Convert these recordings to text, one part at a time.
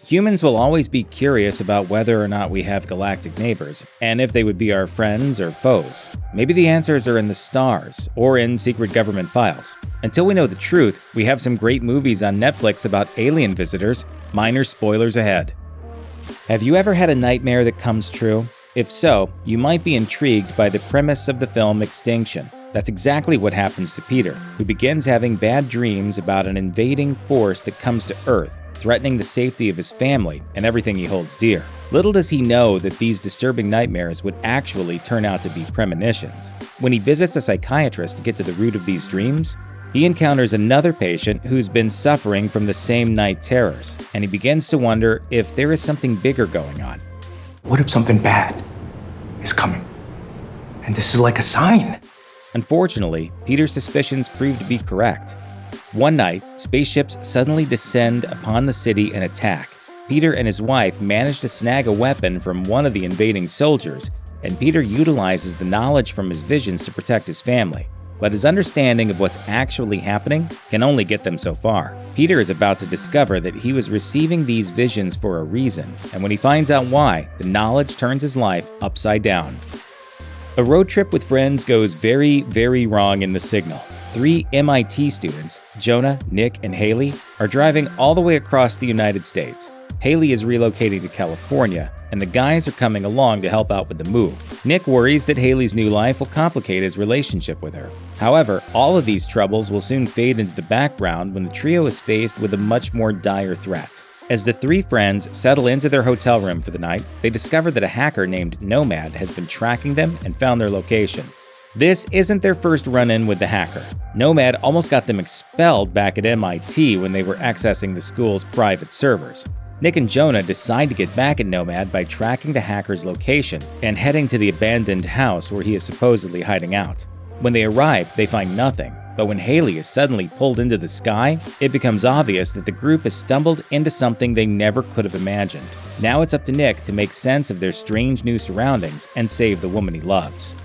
Humans will always be curious about whether or not we have galactic neighbors, and if they would be our friends or foes. Maybe the answers are in the stars, or in secret government files. Until we know the truth, we have some great movies on Netflix about alien visitors. Minor spoilers ahead. Have you ever had a nightmare that comes true? If so, you might be intrigued by the premise of the film Extinction. That's exactly what happens to Peter, who begins having bad dreams about an invading force that comes to Earth, threatening the safety of his family and everything he holds dear. Little does he know that these disturbing nightmares would actually turn out to be premonitions. When he visits a psychiatrist to get to the root of these dreams, he encounters another patient who's been suffering from the same night terrors, and he begins to wonder if there is something bigger going on. What if something bad is coming? And this is like a sign. Unfortunately, Peter's suspicions prove to be correct. One night, spaceships suddenly descend upon the city and attack. Peter and his wife manage to snag a weapon from one of the invading soldiers, and Peter utilizes the knowledge from his visions to protect his family. But his understanding of what's actually happening can only get them so far. Peter is about to discover that he was receiving these visions for a reason, and when he finds out why, the knowledge turns his life upside down. A road trip with friends goes very, very wrong in the signal. 3 MIT students, Jonah, Nick, and Haley, are driving all the way across the United States. Haley is relocating to California, and the guys are coming along to help out with the move. Nick worries that Haley's new life will complicate his relationship with her. However, all of these troubles will soon fade into the background when the trio is faced with a much more dire threat. As the 3 friends settle into their hotel room for the night, they discover that a hacker named Nomad has been tracking them and found their location. This isn't their first run-in with the hacker. Nomad almost got them expelled back at MIT when they were accessing the school's private servers. Nick and Jonah decide to get back at Nomad by tracking the hacker's location and heading to the abandoned house where he is supposedly hiding out. When they arrive, they find nothing. But when Haley is suddenly pulled into the sky, it becomes obvious that the group has stumbled into something they never could have imagined. Now it's up to Nick to make sense of their strange new surroundings and save the woman he loves.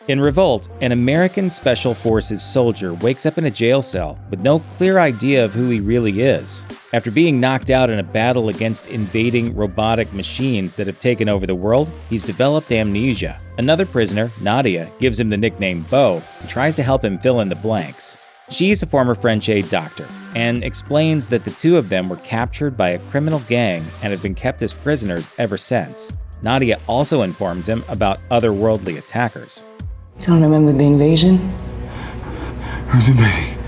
In Revolt, an American Special Forces soldier wakes up in a jail cell with no clear idea of who he really is. After being knocked out in a battle against invading robotic machines that have taken over the world, he's developed amnesia. Another prisoner, Nadia, gives him the nickname Bo and tries to help him fill in the blanks. She's a former French aid doctor and explains that the two of them were captured by a criminal gang and have been kept as prisoners ever since. Nadia also informs him about otherworldly attackers. Don't remember the invasion? Who's invading?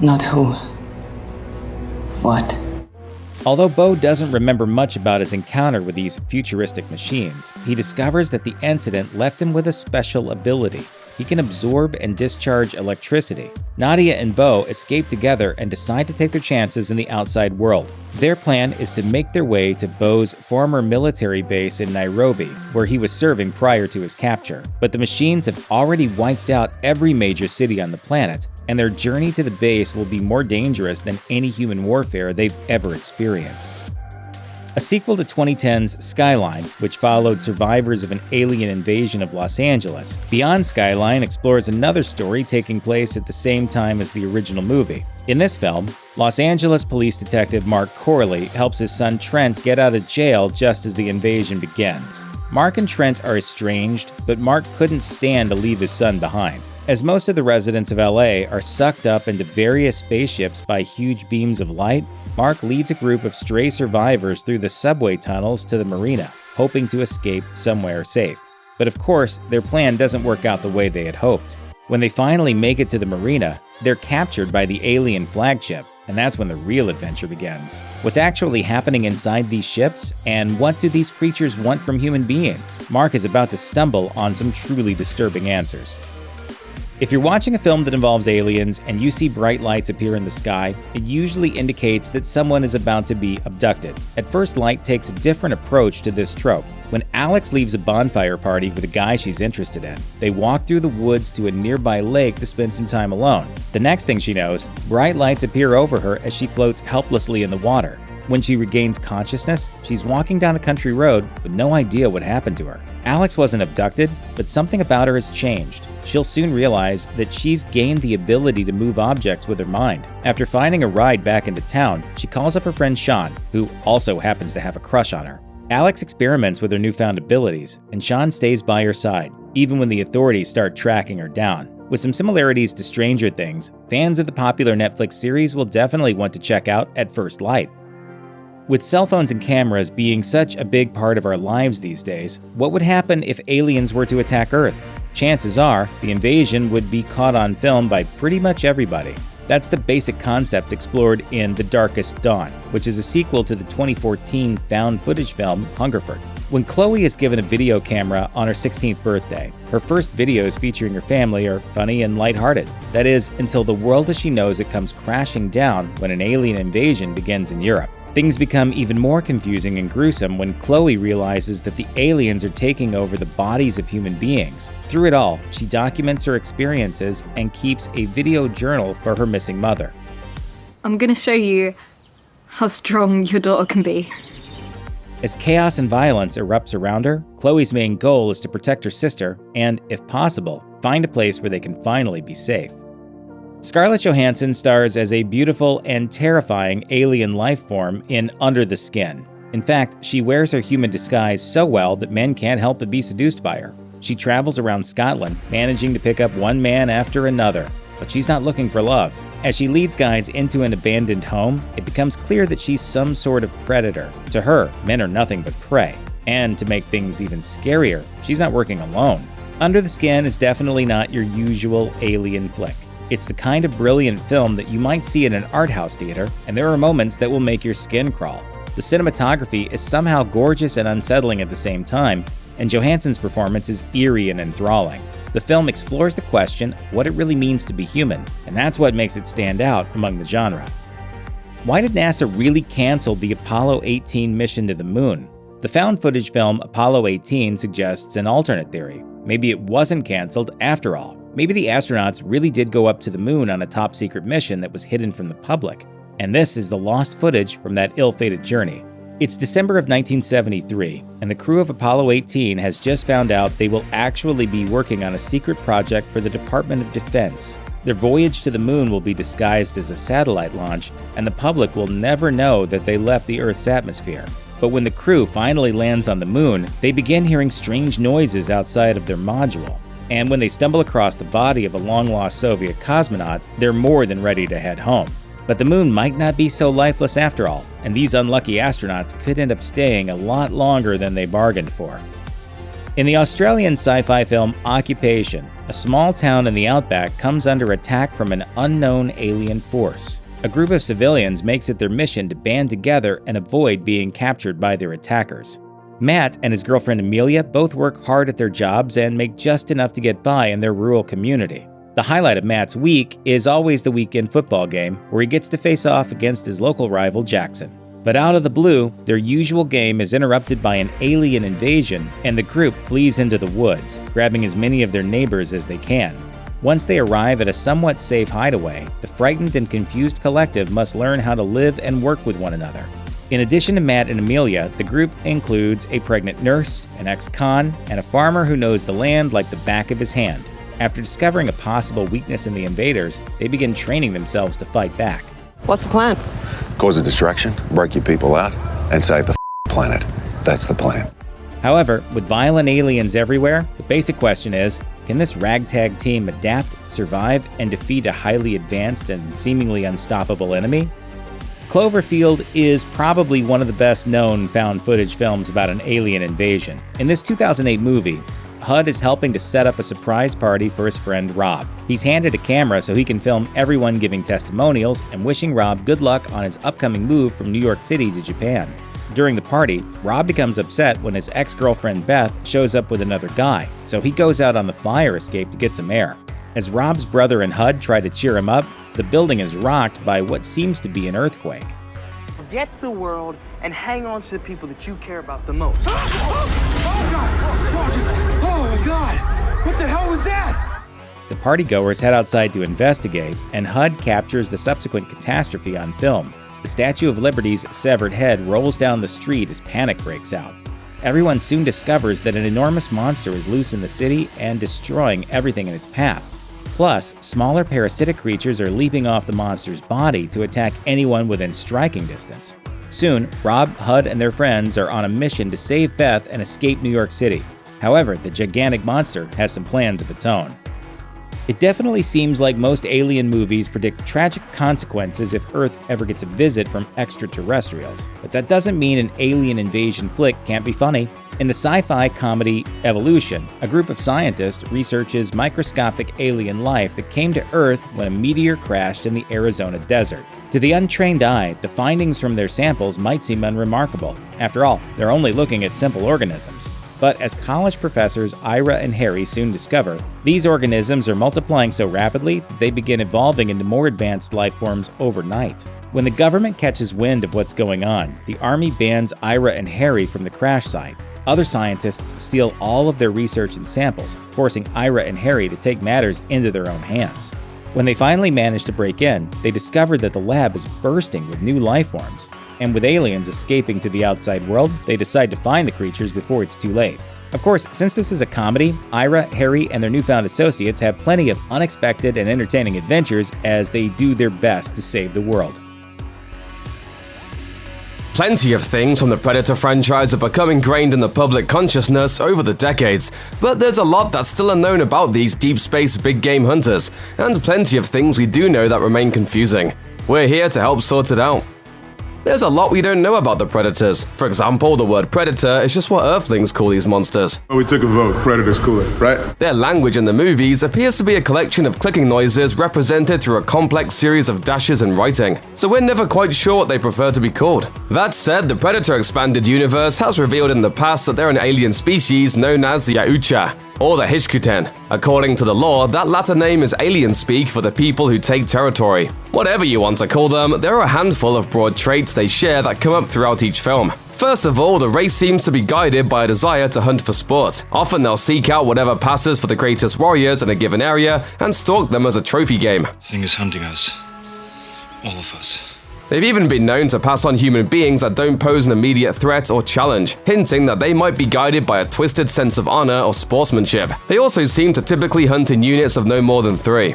Not who. What? Although Bo doesn't remember much about his encounter with these futuristic machines, he discovers that the incident left him with a special ability. He can absorb and discharge electricity. Nadia and Bo escape together and decide to take their chances in the outside world. Their plan is to make their way to Bo's former military base in Nairobi, where he was serving prior to his capture. But the machines have already wiped out every major city on the planet, and their journey to the base will be more dangerous than any human warfare they've ever experienced. A sequel to 2010's Skyline, which followed survivors of an alien invasion of Los Angeles, Beyond Skyline explores another story taking place at the same time as the original movie. In this film, Los Angeles police detective Mark Corley helps his son Trent get out of jail just as the invasion begins. Mark and Trent are estranged, but Mark couldn't stand to leave his son behind. As most of the residents of LA are sucked up into various spaceships by huge beams of light, Mark leads a group of stray survivors through the subway tunnels to the marina, hoping to escape somewhere safe. But of course, their plan doesn't work out the way they had hoped. When they finally make it to the marina, they're captured by the alien flagship, and that's when the real adventure begins. What's actually happening inside these ships, and what do these creatures want from human beings? Mark is about to stumble on some truly disturbing answers. If you're watching a film that involves aliens and you see bright lights appear in the sky, it usually indicates that someone is about to be abducted. At First Light takes a different approach to this trope. When Alex leaves a bonfire party with a guy she's interested in, they walk through the woods to a nearby lake to spend some time alone. The next thing she knows, bright lights appear over her as she floats helplessly in the water. When she regains consciousness, she's walking down a country road with no idea what happened to her. Alex wasn't abducted, but something about her has changed. She'll soon realize that she's gained the ability to move objects with her mind. After finding a ride back into town, she calls up her friend Sean, who also happens to have a crush on her. Alex experiments with her newfound abilities, and Sean stays by her side, even when the authorities start tracking her down. With some similarities to Stranger Things, fans of the popular Netflix series will definitely want to check out At First Light. With cell phones and cameras being such a big part of our lives these days, what would happen if aliens were to attack Earth? Chances are, the invasion would be caught on film by pretty much everybody. That's the basic concept explored in The Darkest Dawn, which is a sequel to the 2014 found footage film Hungerford. When Chloe is given a video camera on her 16th birthday, her first videos featuring her family are funny and lighthearted. That is, until the world as she knows it comes crashing down when an alien invasion begins in Europe. Things become even more confusing and gruesome when Chloe realizes that the aliens are taking over the bodies of human beings. Through it all, she documents her experiences and keeps a video journal for her missing mother. I'm gonna show you how strong your daughter can be. As chaos and violence erupts around her, Chloe's main goal is to protect her sister and, if possible, find a place where they can finally be safe. Scarlett Johansson stars as a beautiful and terrifying alien life form in Under the Skin. In fact, she wears her human disguise so well that men can't help but be seduced by her. She travels around Scotland, managing to pick up one man after another. But she's not looking for love. As she leads guys into an abandoned home, it becomes clear that she's some sort of predator. To her, men are nothing but prey. And to make things even scarier, she's not working alone. Under the Skin is definitely not your usual alien flick. It's the kind of brilliant film that you might see in an art house theater, and there are moments that will make your skin crawl. The cinematography is somehow gorgeous and unsettling at the same time, and Johansson's performance is eerie and enthralling. The film explores the question of what it really means to be human, and that's what makes it stand out among the genre. Why did NASA really cancel the Apollo 18 mission to the moon? The found footage film Apollo 18 suggests an alternate theory. Maybe it wasn't canceled after all. Maybe the astronauts really did go up to the moon on a top-secret mission that was hidden from the public, and this is the lost footage from that ill-fated journey. It's December of 1973, and the crew of Apollo 18 has just found out they will actually be working on a secret project for the Department of Defense. Their voyage to the moon will be disguised as a satellite launch, and the public will never know that they left the Earth's atmosphere. But when the crew finally lands on the moon, they begin hearing strange noises outside of their module. And when they stumble across the body of a long-lost Soviet cosmonaut, they're more than ready to head home. But the moon might not be so lifeless after all, and these unlucky astronauts could end up staying a lot longer than they bargained for. In the Australian sci-fi film Occupation, a small town in the outback comes under attack from an unknown alien force. A group of civilians makes it their mission to band together and avoid being captured by their attackers. Matt and his girlfriend Amelia both work hard at their jobs and make just enough to get by in their rural community. The highlight of Matt's week is always the weekend football game, where he gets to face off against his local rival Jackson. But out of the blue, their usual game is interrupted by an alien invasion, and the group flees into the woods, grabbing as many of their neighbors as they can. Once they arrive at a somewhat safe hideaway, the frightened and confused collective must learn how to live and work with one another. In addition to Matt and Amelia, the group includes a pregnant nurse, an ex-con, and a farmer who knows the land like the back of his hand. After discovering a possible weakness in the invaders, they begin training themselves to fight back. What's the plan? Cause a distraction, break your people out, and save the planet. That's the plan. However, with violent aliens everywhere, the basic question is, can this ragtag team adapt, survive, and defeat a highly advanced and seemingly unstoppable enemy? Cloverfield is probably one of the best-known found footage films about an alien invasion. In this 2008 movie, HUD is helping to set up a surprise party for his friend Rob. He's handed a camera so he can film everyone giving testimonials and wishing Rob good luck on his upcoming move from New York City to Japan. During the party, Rob becomes upset when his ex-girlfriend Beth shows up with another guy, so he goes out on the fire escape to get some air. As Rob's brother and HUD try to cheer him up, the building is rocked by what seems to be an earthquake. Forget the world and hang on to the people that you care about the most. Oh my God! What the hell was that? The partygoers head outside to investigate, and HUD captures the subsequent catastrophe on film. The Statue of Liberty's severed head rolls down the street as panic breaks out. everyone soon discovers that an enormous monster is loose in the city and destroying everything in its path. Plus, smaller parasitic creatures are leaping off the monster's body to attack anyone within striking distance. Soon, Rob, Hud, and their friends are on a mission to save Beth and escape New York City. However, the gigantic monster has some plans of its own. It definitely seems like most alien movies predict tragic consequences if Earth ever gets a visit from extraterrestrials, but that doesn't mean an alien invasion flick can't be funny. In the sci-fi comedy Evolution, a group of scientists researches microscopic alien life that came to Earth when a meteor crashed in the Arizona desert. To the untrained eye, the findings from their samples might seem unremarkable. After all, they're only looking at simple organisms. But as college professors Ira and Harry soon discover, these organisms are multiplying so rapidly that they begin evolving into more advanced life forms overnight. When the government catches wind of what's going on, the army bans Ira and Harry from the crash site. Other scientists steal all of their research and samples, forcing Ira and Harry to take matters into their own hands. When they finally manage to break in, they discover that the lab is bursting with new life forms. And with aliens escaping to the outside world, they decide to find the creatures before it's too late. Of course, since this is a comedy, Ira, Harry, and their newfound associates have plenty of unexpected and entertaining adventures as they do their best to save the world. Plenty of things from the Predator franchise have become ingrained in the public consciousness over the decades, but there's a lot that's still unknown about these deep space big game hunters, and plenty of things we do know that remain confusing. We're here to help sort it out. There's a lot we don't know about the Predators. For example, the word predator is just what Earthlings call these monsters. We took a vote. Predators cooler, right? Their language in the movies appears to be a collection of clicking noises represented through a complex series of dashes and writing, so we're never quite sure what they prefer to be called. That said, the Predator Expanded Universe has revealed in the past that they're an alien species known as the Yaucha, or the Hishkuten. According to the lore, that latter name is alien speak for the people who take territory. Whatever you want to call them, there are a handful of broad traits they share that come up throughout each film. First of all, the race seems to be guided by a desire to hunt for sport. Often they'll seek out whatever passes for the greatest warriors in a given area and stalk them as a trophy game. Thing is hunting us. All of us. They've even been known to pass on human beings that don't pose an immediate threat or challenge, hinting that they might be guided by a twisted sense of honor or sportsmanship. They also seem to typically hunt in units of no more than 3.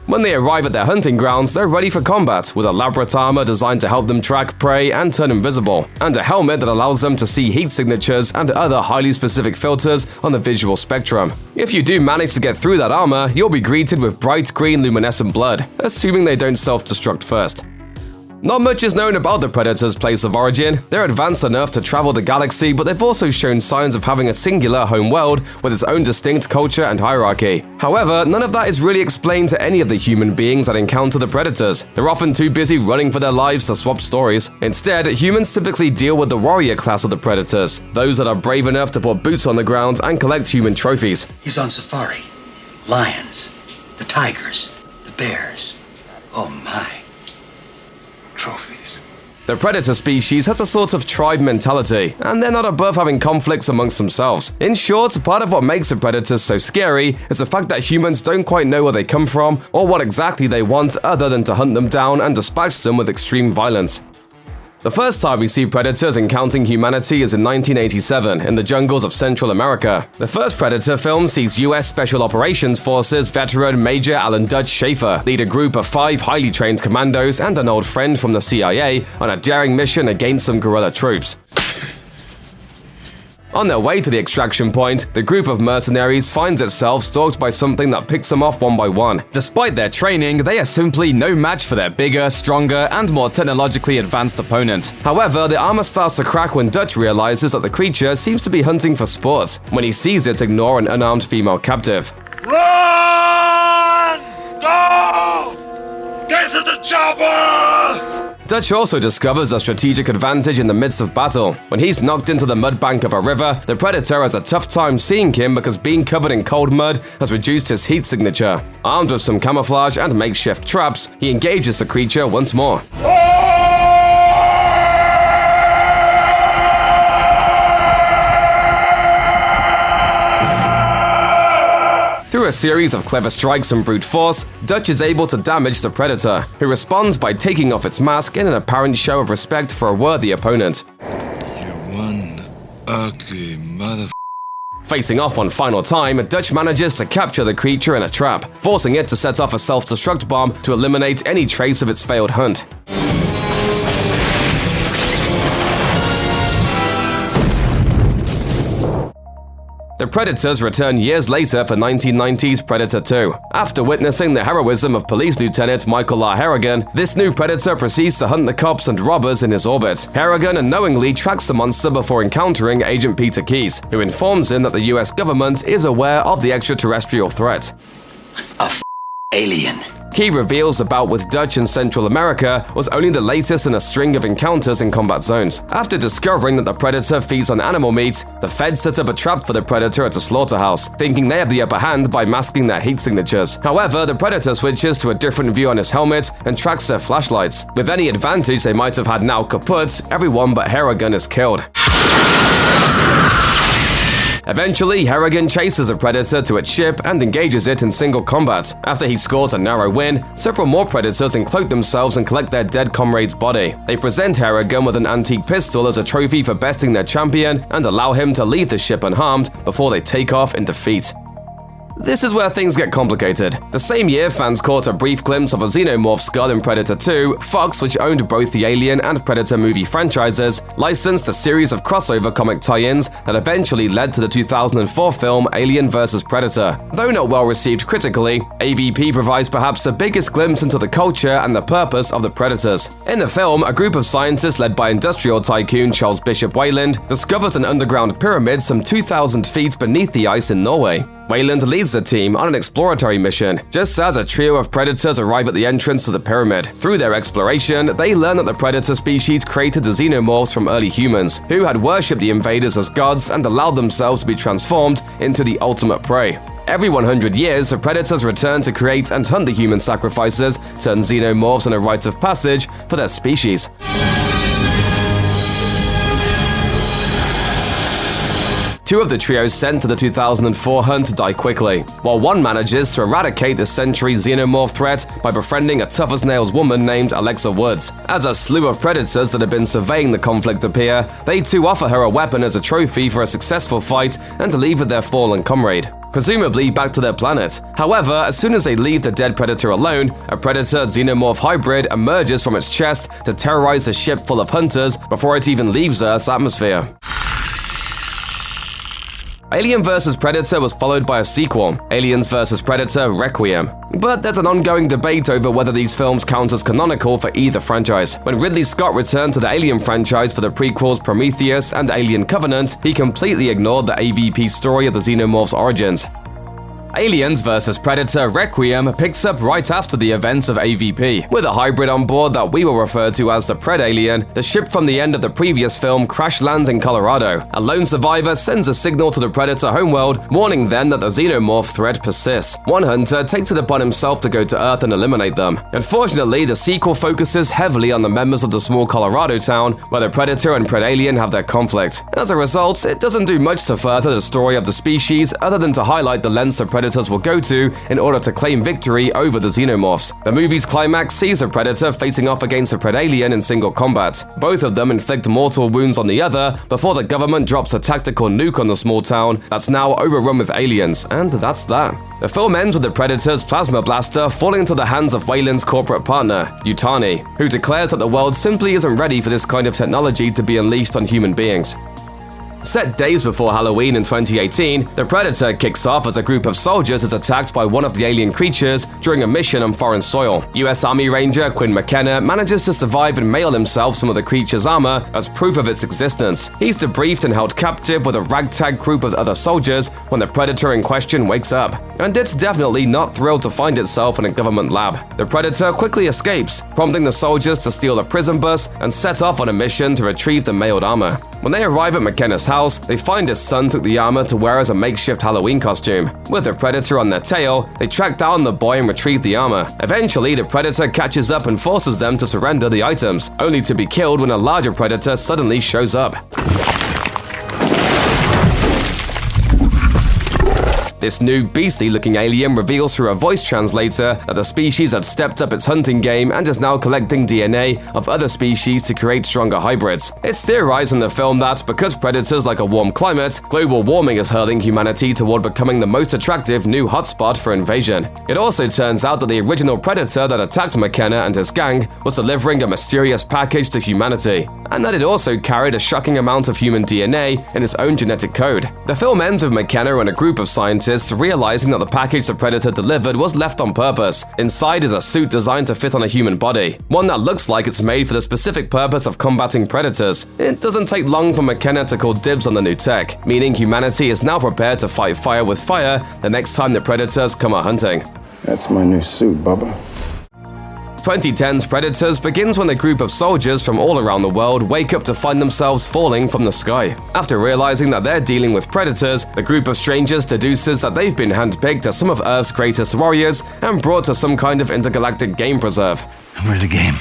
When they arrive at their hunting grounds, they're ready for combat, with elaborate armor designed to help them track prey and turn invisible, and a helmet that allows them to see heat signatures and other highly specific filters on the visual spectrum. If you do manage to get through that armor, you'll be greeted with bright green luminescent blood, assuming they don't self-destruct first. Not much is known about the Predator's place of origin. They're advanced enough to travel the galaxy, but they've also shown signs of having a singular home world with its own distinct culture and hierarchy. However, none of that is really explained to any of the human beings that encounter the Predators. They're often too busy running for their lives to swap stories. Instead, humans typically deal with the warrior class of the Predators, those that are brave enough to put boots on the ground and collect human trophies. He's on safari. Lions, the tigers, the bears. Oh my. Trophies. The predator species has a sort of tribe mentality, and they're not above having conflicts amongst themselves. In short, part of what makes the predators so scary is the fact that humans don't quite know where they come from or what exactly they want other than to hunt them down and dispatch them with extreme violence. The first time we see predators encountering humanity is in 1987 in the jungles of Central America. The first Predator film sees US Special Operations Forces veteran Major Alan Dutch Schaefer lead a group of 5 highly trained commandos and an old friend from the CIA on a daring mission against some guerrilla troops. On their way to the extraction point, the group of mercenaries finds itself stalked by something that picks them off one by one. Despite their training, they are simply no match for their bigger, stronger, and more technologically advanced opponent. However, the armor starts to crack when Dutch realizes that the creature seems to be hunting for sport. When he sees it ignore an unarmed female captive. Run! Go! Get to the chopper! Dutch also discovers a strategic advantage in the midst of battle. When he's knocked into the mud bank of a river, the Predator has a tough time seeing him because being covered in cold mud has reduced his heat signature. Armed with some camouflage and makeshift traps, he engages the creature once more. Through a series of clever strikes and brute force, Dutch is able to damage the predator, who responds by taking off its mask in an apparent show of respect for a worthy opponent. You one ugly mother. Facing off one final time, Dutch manages to capture the creature in a trap, forcing it to set off a self-destruct bomb to eliminate any trace of its failed hunt. The Predators return years later for 1990's Predator 2. After witnessing the heroism of Police Lieutenant Michael R. Harrigan, this new Predator proceeds to hunt the cops and robbers in his orbit. Harrigan unknowingly tracks the monster before encountering Agent Peter Keyes, who informs him that the US government is aware of the extraterrestrial threat. Alien. Key reveals the bout with Dutch in Central America was only the latest in a string of encounters in combat zones. After discovering that the Predator feeds on animal meat, the feds set up a trap for the Predator at a slaughterhouse, thinking they have the upper hand by masking their heat signatures. However, the Predator switches to a different view on his helmet and tracks their flashlights. With any advantage they might have had now kaput, everyone but Harrigan is killed. Eventually, Harrigan chases a predator to its ship and engages it in single combat. After he scores a narrow win, several more predators encloak themselves and collect their dead comrade's body. They present Harrigan with an antique pistol as a trophy for besting their champion and allow him to leave the ship unharmed before they take off in defeat. This is where things get complicated. The same year, fans caught a brief glimpse of a xenomorph skull in Predator 2, Fox, which owned both the Alien and Predator movie franchises, licensed a series of crossover comic tie-ins that eventually led to the 2004 film Alien vs. Predator. Though not well received critically, AVP provides perhaps the biggest glimpse into the culture and the purpose of the Predators. In the film, a group of scientists led by industrial tycoon Charles Bishop Weyland discovers an underground pyramid some 2,000 feet beneath the ice in Norway. Weyland leads the team on an exploratory mission, just as a trio of predators arrive at the entrance to the pyramid. Through their exploration, they learn that the predator species created the xenomorphs from early humans, who had worshipped the invaders as gods and allowed themselves to be transformed into the ultimate prey. Every 100 years, the predators return to create and hunt the human sacrifices, turn xenomorphs in a rite of passage for their species. Two of the trios sent to the 2004 hunt die quickly, while one manages to eradicate the century xenomorph threat by befriending a tough-as-nails woman named Alexa Woods. As a slew of predators that have been surveying the conflict appear, they too offer her a weapon as a trophy for a successful fight and to leave with their fallen comrade, presumably back to their planet. However, as soon as they leave the dead predator alone, a predator-xenomorph hybrid emerges from its chest to terrorize a ship full of hunters before it even leaves Earth's atmosphere. Alien vs. Predator was followed by a sequel, Aliens vs. Predator Requiem. But there's an ongoing debate over whether these films count as canonical for either franchise. When Ridley Scott returned to the Alien franchise for the prequels Prometheus and Alien Covenant, he completely ignored the AVP story of the xenomorph's origins. Aliens vs. Predator Requiem picks up right after the events of AVP. With a hybrid on board that we will refer to as the Pred-Alien, the ship from the end of the previous film crash lands in Colorado. A lone survivor sends a signal to the Predator homeworld, warning them that the xenomorph threat persists. One hunter takes it upon himself to go to Earth and eliminate them. Unfortunately, the sequel focuses heavily on the members of the small Colorado town, where the Predator and Pred-Alien have their conflict. As a result, it doesn't do much to further the story of the species other than to highlight the lengths the predators will go to in order to claim victory over the xenomorphs. The movie's climax sees a predator facing off against a Pred-Alien in single combat. Both of them inflict mortal wounds on the other before the government drops a tactical nuke on the small town that's now overrun with aliens, and that's that. The film ends with the Predator's plasma blaster falling into the hands of Weyland's corporate partner, Yutani, who declares that the world simply isn't ready for this kind of technology to be unleashed on human beings. Set days before Halloween in 2018, the Predator kicks off as a group of soldiers is attacked by one of the alien creatures during a mission on foreign soil. US Army Ranger Quinn McKenna manages to survive and mail himself some of the creature's armor as proof of its existence. He's debriefed and held captive with a ragtag group of other soldiers when the Predator in question wakes up. And it's definitely not thrilled to find itself in a government lab. The Predator quickly escapes, prompting the soldiers to steal a prison bus and set off on a mission to retrieve the mailed armor. When they arrive at McKenna's house, they find his son took the armor to wear as a makeshift Halloween costume. With the Predator on their tail, they track down the boy and retrieve the armor. Eventually, the Predator catches up and forces them to surrender the items, only to be killed when a larger Predator suddenly shows up. This new beastly-looking alien reveals through a voice translator that the species had stepped up its hunting game and is now collecting DNA of other species to create stronger hybrids. It's theorized in the film that, because predators like a warm climate, global warming is hurling humanity toward becoming the most attractive new hotspot for invasion. It also turns out that the original predator that attacked McKenna and his gang was delivering a mysterious package to humanity, and that it also carried a shocking amount of human DNA in its own genetic code. The film ends with McKenna and a group of scientists realizing that the package the predator delivered was left on purpose. Inside is a suit designed to fit on a human body, one that looks like it's made for the specific purpose of combating predators. It doesn't take long for McKenna to call dibs on the new tech, meaning humanity is now prepared to fight fire with fire the next time the predators come a-hunting. That's my new suit, Bubba. 2010's Predators begins when a group of soldiers from all around the world wake up to find themselves falling from the sky. After realizing that they're dealing with predators, the group of strangers deduces that they've been handpicked as some of Earth's greatest warriors and brought to some kind of intergalactic game preserve. We're the game.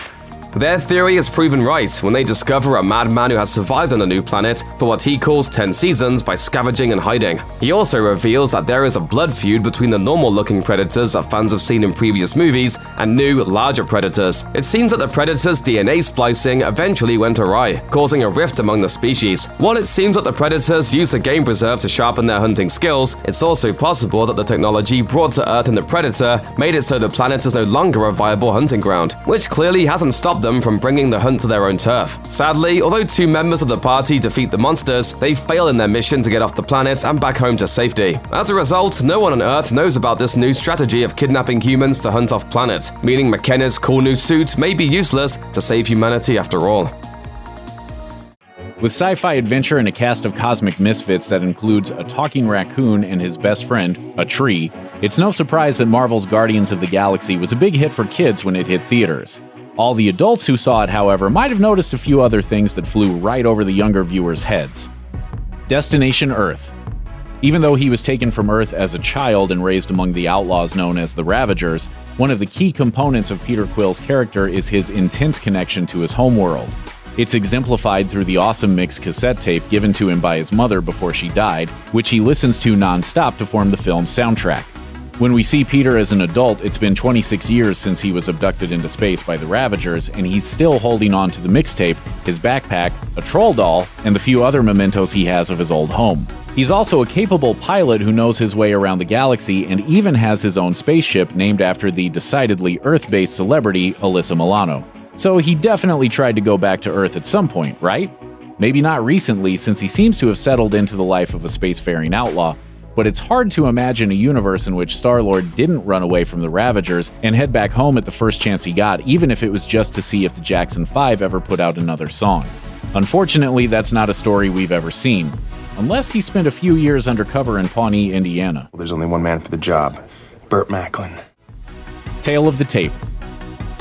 Their theory is proven right when they discover a madman who has survived on a new planet for what he calls 10 seasons by scavenging and hiding. He also reveals that there is a blood feud between the normal-looking predators that fans have seen in previous movies and new, larger predators. It seems that the predators' DNA splicing eventually went awry, causing a rift among the species. While it seems that the predators used the game preserve to sharpen their hunting skills, it's also possible that the technology brought to Earth in the Predator made it so the planet is no longer a viable hunting ground, which clearly hasn't stopped them from bringing the hunt to their own turf. Sadly, although 2 members of the party defeat the monsters, they fail in their mission to get off the planet and back home to safety. As a result, no one on Earth knows about this new strategy of kidnapping humans to hunt off planet, meaning McKenna's cool new suit may be useless to save humanity after all. With sci-fi adventure and a cast of cosmic misfits that includes a talking raccoon and his best friend, a tree, it's no surprise that Marvel's Guardians of the Galaxy was a big hit for kids when it hit theaters. All the adults who saw it, however, might have noticed a few other things that flew right over the younger viewers' heads. Destination Earth. Even though he was taken from Earth as a child and raised among the outlaws known as the Ravagers, one of the key components of Peter Quill's character is his intense connection to his homeworld. It's exemplified through the awesome mixed cassette tape given to him by his mother before she died, which he listens to non-stop to form the film's soundtrack. When we see Peter as an adult, it's been 26 years since he was abducted into space by the Ravagers, and he's still holding on to the mixtape, his backpack, a troll doll, and the few other mementos he has of his old home. He's also a capable pilot who knows his way around the galaxy and even has his own spaceship named after the decidedly Earth-based celebrity Alyssa Milano. So he definitely tried to go back to Earth at some point, right? Maybe not recently, since he seems to have settled into the life of a spacefaring outlaw, but it's hard to imagine a universe in which Star-Lord didn't run away from the Ravagers and head back home at the first chance he got, even if it was just to see if the Jackson 5 ever put out another song. Unfortunately, that's not a story we've ever seen, unless he spent a few years undercover in Pawnee, Indiana. Well, there's only one man for the job, Burt Macklin. Tale of the Tape.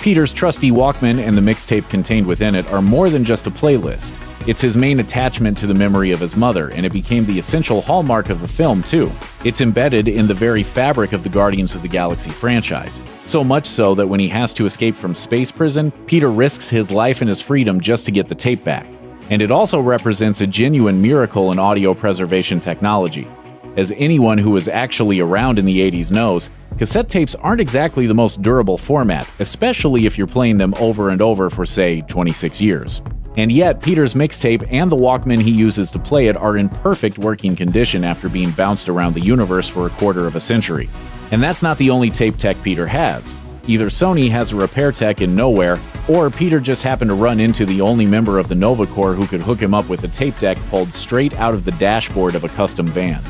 Peter's trusty Walkman and the mixtape contained within it are more than just a playlist. It's his main attachment to the memory of his mother, and it became the essential hallmark of the film, too. It's embedded in the very fabric of the Guardians of the Galaxy franchise. So much so that when he has to escape from space prison, Peter risks his life and his freedom just to get the tape back. And it also represents a genuine miracle in audio preservation technology. As anyone who was actually around in the 80s knows, cassette tapes aren't exactly the most durable format, especially if you're playing them over and over for, say, 26 years. And yet, Peter's mixtape and the Walkman he uses to play it are in perfect working condition after being bounced around the universe for a quarter of a century. And that's not the only tape tech Peter has. Either Sony has a repair tech in nowhere, or Peter just happened to run into the only member of the Nova Corps who could hook him up with a tape deck pulled straight out of the dashboard of a custom van.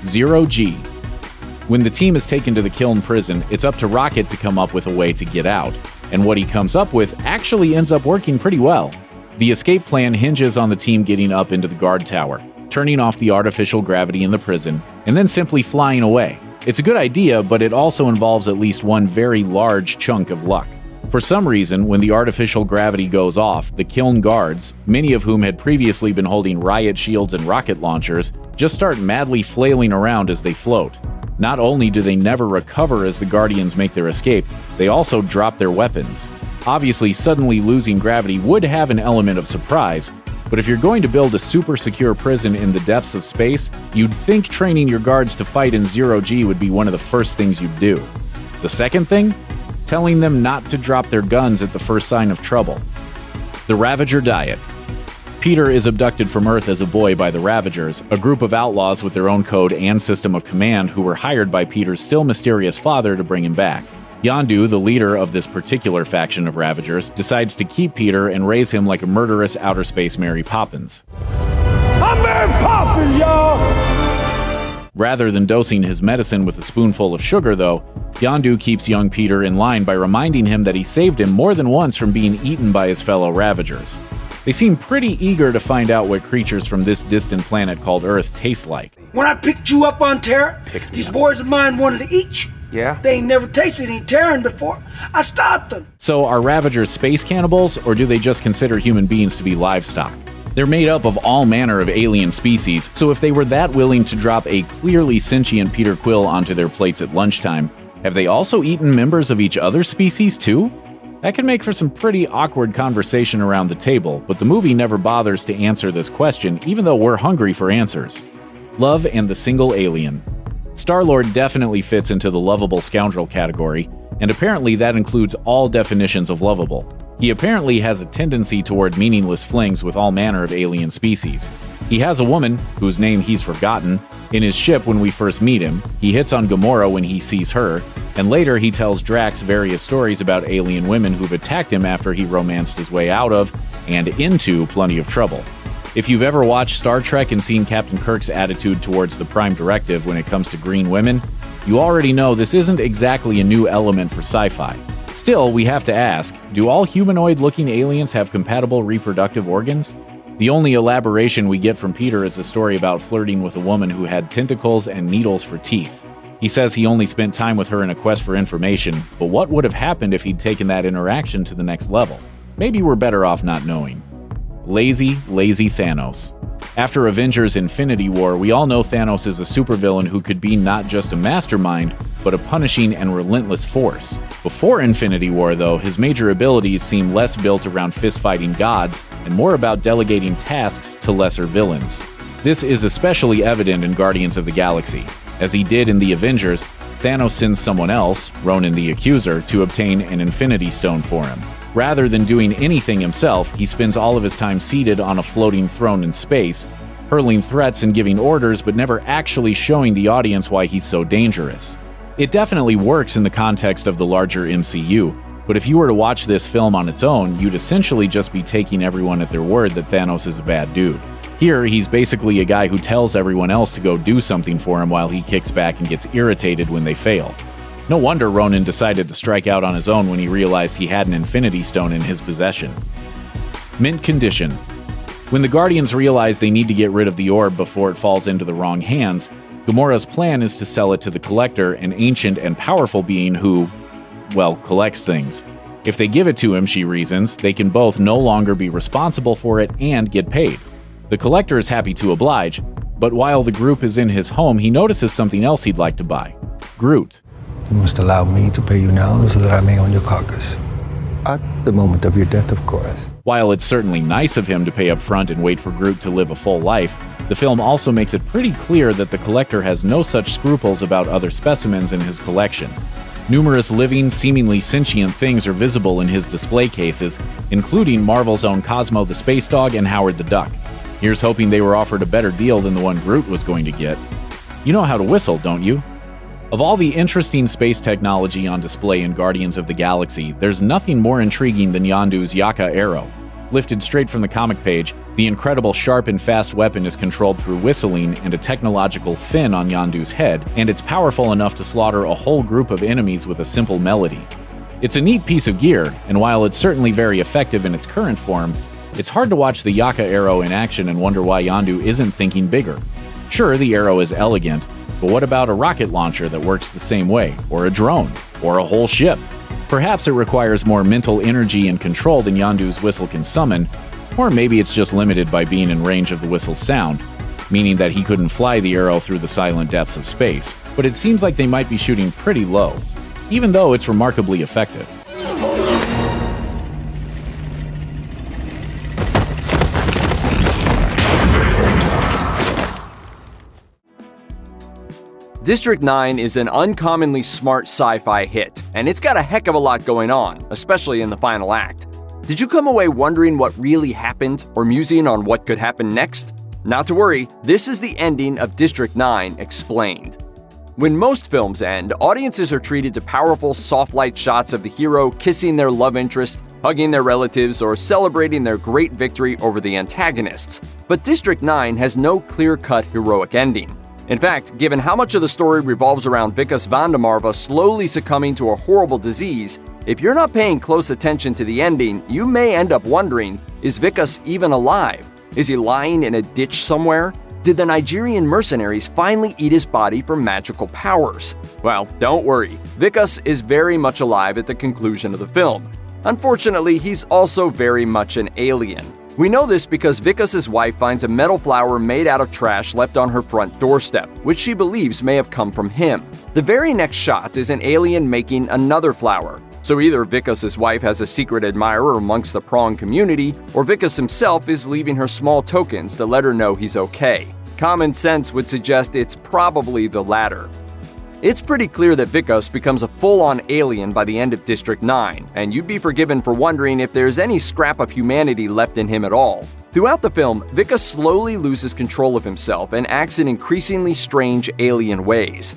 Zero G. When the team is taken to the Kiln prison, it's up to Rocket to come up with a way to get out. And what he comes up with actually ends up working pretty well. The escape plan hinges on the team getting up into the guard tower, turning off the artificial gravity in the prison, and then simply flying away. It's a good idea, but it also involves at least one very large chunk of luck. For some reason, when the artificial gravity goes off, the Kiln guards, many of whom had previously been holding riot shields and rocket launchers, just start madly flailing around as they float. Not only do they never recover as the Guardians make their escape, they also drop their weapons. Obviously, suddenly losing gravity would have an element of surprise, But if you're going to build a super secure prison in the depths of space, you'd think training your guards to fight in zero-G would be one of the first things you'd do. The second thing? Telling them not to drop their guns at the first sign of trouble. The Ravager Diet. Peter is abducted from Earth as a boy by the Ravagers, a group of outlaws with their own code and system of command who were hired by Peter's still mysterious father to bring him back. Yondu, the leader of this particular faction of Ravagers, decides to keep Peter and raise him like a murderous outer space Mary Poppins. I'm Mary Poppins, y'all! Rather than dosing his medicine with a spoonful of sugar, though, Yondu keeps young Peter in line by reminding him that he saved him more than once from being eaten by his fellow Ravagers. They seem pretty eager to find out what creatures from this distant planet called Earth taste like. When I picked you up on Terra, these boys of mine wanted to eat you. Yeah? They ain't never tasted any Terran before. I stopped them. So are Ravagers space cannibals, or do they just consider human beings to be livestock? They're made up of all manner of alien species, so if they were that willing to drop a clearly sentient Peter Quill onto their plates at lunchtime, have they also eaten members of each other's species too? That could make for some pretty awkward conversation around the table, but the movie never bothers to answer this question, even though we're hungry for answers. Love and the single alien. Star-Lord definitely fits into the lovable scoundrel category, and apparently that includes all definitions of lovable. He apparently has a tendency toward meaningless flings with all manner of alien species. He has a woman, whose name he's forgotten, in his ship when we first meet him, he hits on Gamora when he sees her, and later he tells Drax various stories about alien women who've attacked him after he romanced his way out of, and into, plenty of trouble. If you've ever watched Star Trek and seen Captain Kirk's attitude towards the Prime Directive when it comes to green women, you already know this isn't exactly a new element for sci-fi. Still, we have to ask, do all humanoid-looking aliens have compatible reproductive organs? The only elaboration we get from Peter is a story about flirting with a woman who had tentacles and needles for teeth. He says he only spent time with her in a quest for information, but what would have happened if he'd taken that interaction to the next level? Maybe we're better off not knowing. Lazy, lazy Thanos. After Avengers Infinity War, we all know Thanos is a supervillain who could be not just a mastermind, but a punishing and relentless force. Before Infinity War, though, his major abilities seem less built around fist-fighting gods and more about delegating tasks to lesser villains. This is especially evident in Guardians of the Galaxy. As he did in the Avengers, Thanos sends someone else, Ronan the Accuser, to obtain an Infinity Stone for him. Rather than doing anything himself, he spends all of his time seated on a floating throne in space, hurling threats and giving orders, but never actually showing the audience why he's so dangerous. It definitely works in the context of the larger MCU, but if you were to watch this film on its own, you'd essentially just be taking everyone at their word that Thanos is a bad dude. Here, he's basically a guy who tells everyone else to go do something for him while he kicks back and gets irritated when they fail. No wonder Ronan decided to strike out on his own when he realized he had an Infinity Stone in his possession. Mint condition. When the Guardians realize they need to get rid of the orb before it falls into the wrong hands, Gamora's plan is to sell it to the Collector, an ancient and powerful being who, well, collects things. If they give it to him, she reasons, they can both no longer be responsible for it and get paid. The Collector is happy to oblige, but while the group is in his home, he notices something else he'd like to buy. Groot. You must allow me to pay you now so that I may own your carcass. At the moment of your death, of course. While it's certainly nice of him to pay up front and wait for Groot to live a full life, the film also makes it pretty clear that the Collector has no such scruples about other specimens in his collection. Numerous living, seemingly sentient things are visible in his display cases, including Marvel's own Cosmo the Space Dog and Howard the Duck. Here's hoping they were offered a better deal than the one Groot was going to get. You know how to whistle, don't you? Of all the interesting space technology on display in Guardians of the Galaxy, there's nothing more intriguing than Yondu's Yaka arrow. Lifted straight from the comic page, the incredible sharp and fast weapon is controlled through whistling and a technological fin on Yondu's head, and it's powerful enough to slaughter a whole group of enemies with a simple melody. It's a neat piece of gear, and while it's certainly very effective in its current form, it's hard to watch the Yaka arrow in action and wonder why Yondu isn't thinking bigger. Sure, the arrow is elegant, but what about a rocket launcher that works the same way, or a drone, or a whole ship? Perhaps it requires more mental energy and control than Yondu's whistle can summon, or maybe it's just limited by being in range of the whistle's sound, meaning that he couldn't fly the arrow through the silent depths of space, but it seems like they might be shooting pretty low, even though it's remarkably effective. District 9 is an uncommonly smart sci-fi hit, and it's got a heck of a lot going on, especially in the final act. Did you come away wondering what really happened, or musing on what could happen next? Not to worry, this is the ending of District 9 explained. When most films end, audiences are treated to powerful soft light shots of the hero kissing their love interest, hugging their relatives, or celebrating their great victory over the antagonists. But District 9 has no clear-cut heroic ending. In fact, given how much of the story revolves around Vikas Vandamarva slowly succumbing to a horrible disease, if you're not paying close attention to the ending, you may end up wondering, is Vikas even alive? Is he lying in a ditch somewhere? Did the Nigerian mercenaries finally eat his body for magical powers? Well, don't worry, Vikas is very much alive at the conclusion of the film. Unfortunately, he's also very much an alien. We know this because Vikas' wife finds a metal flower made out of trash left on her front doorstep, which she believes may have come from him. The very next shot is an alien making another flower. So either Vikas' wife has a secret admirer amongst the prawn community, or Vikas himself is leaving her small tokens to let her know he's okay. Common sense would suggest it's probably the latter. It's pretty clear that Vikas becomes a full-on alien by the end of District 9, and you'd be forgiven for wondering if there's any scrap of humanity left in him at all. Throughout the film, Vikas slowly loses control of himself and acts in increasingly strange alien ways.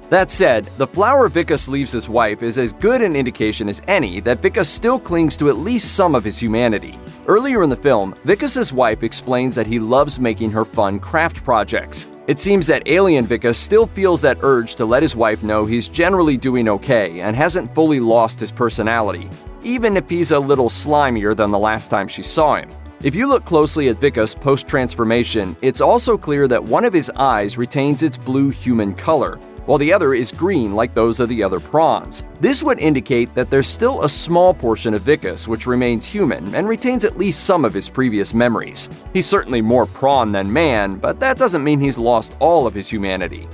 That said, the flower Vikas leaves his wife is as good an indication as any that Vikas still clings to at least some of his humanity. Earlier in the film, Vikas' wife explains that he loves making her fun craft projects. It seems that alien Vikas still feels that urge to let his wife know he's generally doing okay and hasn't fully lost his personality, even if he's a little slimier than the last time she saw him. If you look closely at Vikas post-transformation, it's also clear that one of his eyes retains its blue human color, while the other is green like those of the other prawns. This would indicate that there's still a small portion of Vikas which remains human and retains at least some of his previous memories. He's certainly more prawn than man, but that doesn't mean he's lost all of his humanity.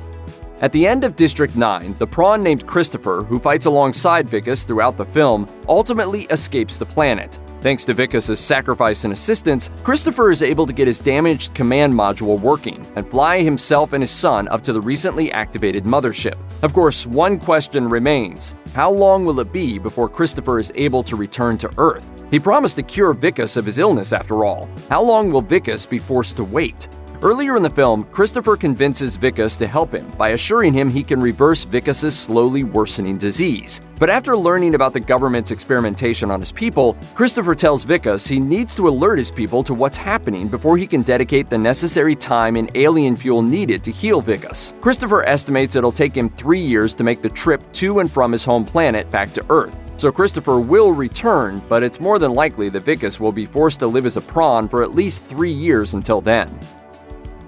At the end of District 9, the prawn named Christopher, who fights alongside Vikas throughout the film, ultimately escapes the planet. Thanks to Vikas' sacrifice and assistance, Christopher is able to get his damaged command module working and fly himself and his son up to the recently activated mothership. Of course, one question remains. How long will it be before Christopher is able to return to Earth? He promised to cure Vikas of his illness after all. How long will Vikas be forced to wait? Earlier in the film, Christopher convinces Vikas to help him by assuring him he can reverse Vikas' slowly worsening disease. But after learning about the government's experimentation on his people, Christopher tells Vikas he needs to alert his people to what's happening before he can dedicate the necessary time and alien fuel needed to heal Vikas. Christopher estimates it'll take him 3 years to make the trip to and from his home planet back to Earth. So Christopher will return, but it's more than likely that Vikas will be forced to live as a prawn for at least 3 years until then.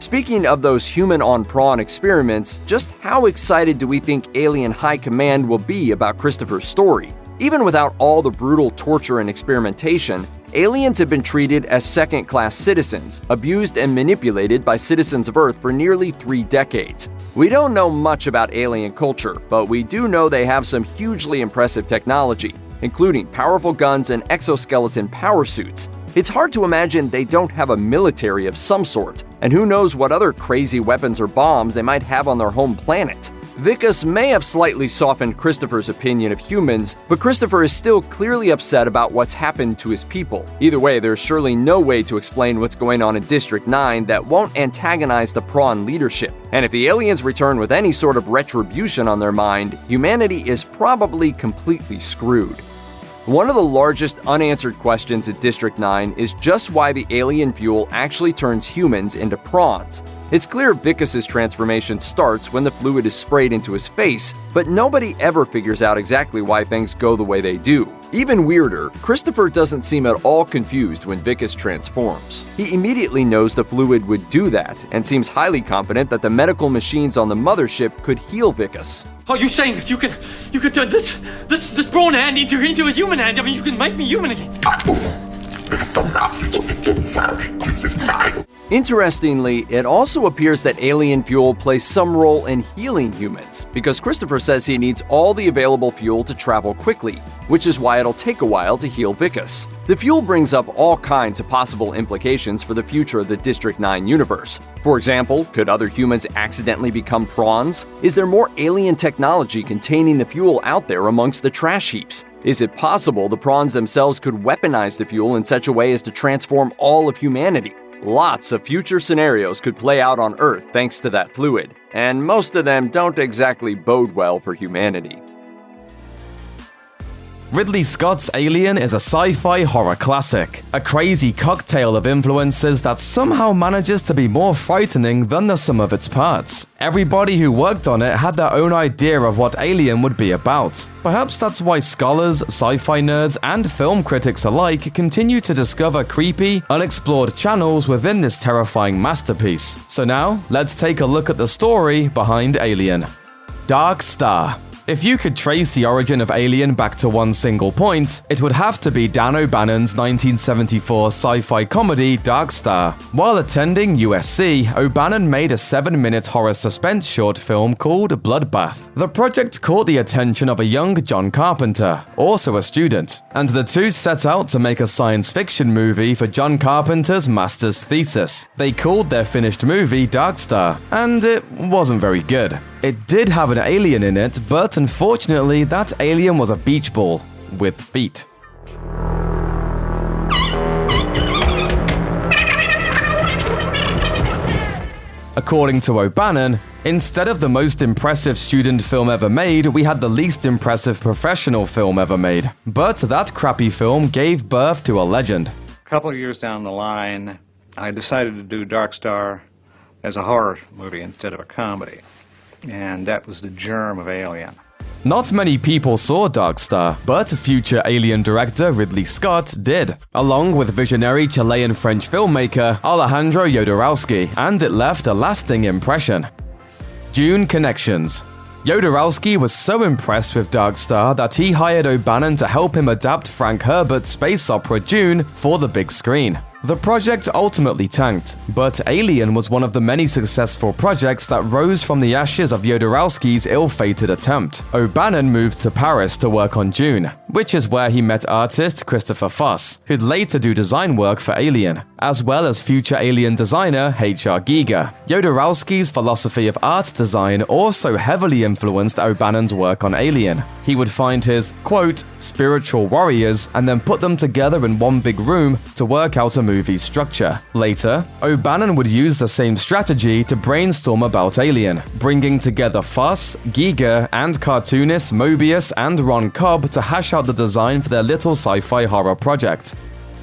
Speaking of those human-on-prawn experiments, just how excited do we think Alien High Command will be about Christopher's story? Even without all the brutal torture and experimentation, aliens have been treated as second-class citizens, abused and manipulated by citizens of Earth for nearly 3 decades. We don't know much about alien culture, but we do know they have some hugely impressive technology, including powerful guns and exoskeleton power suits. It's hard to imagine they don't have a military of some sort, and who knows what other crazy weapons or bombs they might have on their home planet. Vikas may have slightly softened Christopher's opinion of humans, but Christopher is still clearly upset about what's happened to his people. Either way, there's surely no way to explain what's going on in District 9 that won't antagonize the prawn leadership. And if the aliens return with any sort of retribution on their mind, humanity is probably completely screwed. One of the largest unanswered questions at District 9 is just why the alien fuel actually turns humans into prawns. It's clear Vikas' transformation starts when the fluid is sprayed into his face, but nobody ever figures out exactly why things go the way they do. Even weirder, Christopher doesn't seem at all confused when Vikas transforms. He immediately knows the fluid would do that, and seems highly confident that the medical machines on the mothership could heal Vikas. Are you saying that you could turn this prawn hand into a human hand? I mean, you can make me human again. There's the message to get out. This is mine. Interestingly, it also appears that alien fuel plays some role in healing humans, because Christopher says he needs all the available fuel to travel quickly, which is why it'll take a while to heal Vicus. The fuel brings up all kinds of possible implications for the future of the District 9 universe. For example, could other humans accidentally become prawns? Is there more alien technology containing the fuel out there amongst the trash heaps? Is it possible the prawns themselves could weaponize the fuel in such a way as to transform all of humanity? Lots of future scenarios could play out on Earth thanks to that fluid, and most of them don't exactly bode well for humanity. Ridley Scott's Alien is a sci-fi horror classic, a crazy cocktail of influences that somehow manages to be more frightening than the sum of its parts. Everybody who worked on it had their own idea of what Alien would be about. Perhaps that's why scholars, sci-fi nerds, and film critics alike continue to discover creepy, unexplored channels within this terrifying masterpiece. So now, let's take a look at the story behind Alien. Dark Star. If you could trace the origin of Alien back to one single point, it would have to be Dan O'Bannon's 1974 sci-fi comedy Dark Star. While attending USC, O'Bannon made a 7-minute horror suspense short film called Bloodbath. The project caught the attention of a young John Carpenter, also a student, and the two set out to make a science fiction movie for John Carpenter's master's thesis. They called their finished movie Dark Star, and it wasn't very good. It did have an alien in it, but unfortunately that alien was a beach ball with feet. According to O'Bannon, instead of the most impressive student film ever made, we had the least impressive professional film ever made. But that crappy film gave birth to a legend. A couple of years down the line, I decided to do Dark Star as a horror movie instead of a comedy. And that was the germ of Alien. Not many people saw Dark Star, but future Alien director Ridley Scott did, along with visionary Chilean-French filmmaker Alejandro Jodorowsky, and it left a lasting impression. Dune connections. Jodorowsky was so impressed with Dark Star that he hired O'Bannon to help him adapt Frank Herbert's space opera Dune for the big screen. The project ultimately tanked, but Alien was one of the many successful projects that rose from the ashes of Jodorowsky's ill-fated attempt. O'Bannon moved to Paris to work on Dune, which is where he met artist Christopher Foss, who'd later do design work for Alien, as well as future Alien designer H.R. Giger. Jodorowsky's philosophy of art design also heavily influenced O'Bannon's work on Alien. He would find his, quote, spiritual warriors and then put them together in one big room to work out a movie structure. Later, O'Bannon would use the same strategy to brainstorm about Alien, bringing together Foss, Giger, and cartoonists Mobius and Ron Cobb to hash out the design for their little sci-fi horror project.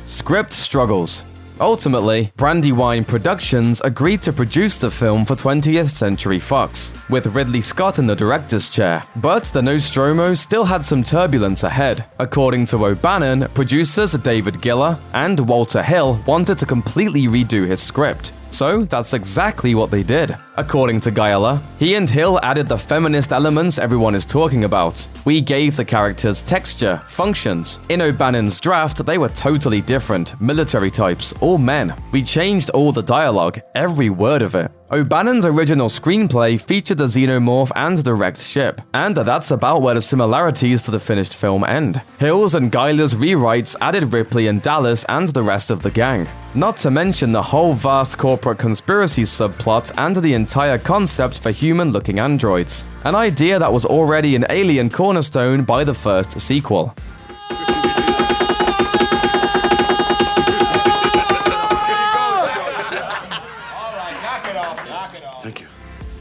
Script struggles. Ultimately, Brandywine Productions agreed to produce the film for 20th Century Fox, with Ridley Scott in the director's chair, but the Nostromo still had some turbulence ahead. According to O'Bannon, producers David Giller and Walter Hill wanted to completely redo his script. So that's exactly what they did. According to Geiler, he and Hill added the feminist elements everyone is talking about. We gave the characters texture, functions. In O'Bannon's draft, they were totally different, military types, all men. We changed all the dialogue, every word of it. O'Bannon's original screenplay featured a xenomorph and the wrecked ship, and that's about where the similarities to the finished film end. Hill's and Geiler's rewrites added Ripley and Dallas and the rest of the gang. Not to mention the whole vast corporate conspiracy subplot and the entire concept for human-looking androids. An idea that was already an Alien cornerstone by the first sequel.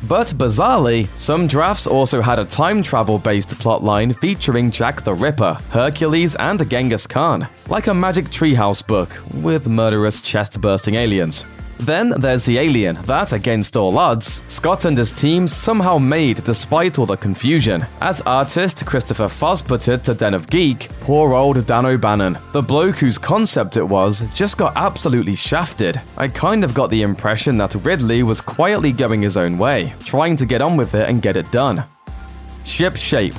But bizarrely, some drafts also had a time travel-based plotline featuring Jack the Ripper, Hercules, and Genghis Khan, like a Magic Treehouse book with murderous chest-bursting aliens. Then there's the alien that, against all odds, Scott and his team somehow made despite all the confusion. As artist Christopher Foss put it to Den of Geek, poor old Dan O'Bannon, the bloke whose concept it was, just got absolutely shafted. I kind of got the impression that Ridley was quietly going his own way, trying to get on with it and get it done. Ship shape.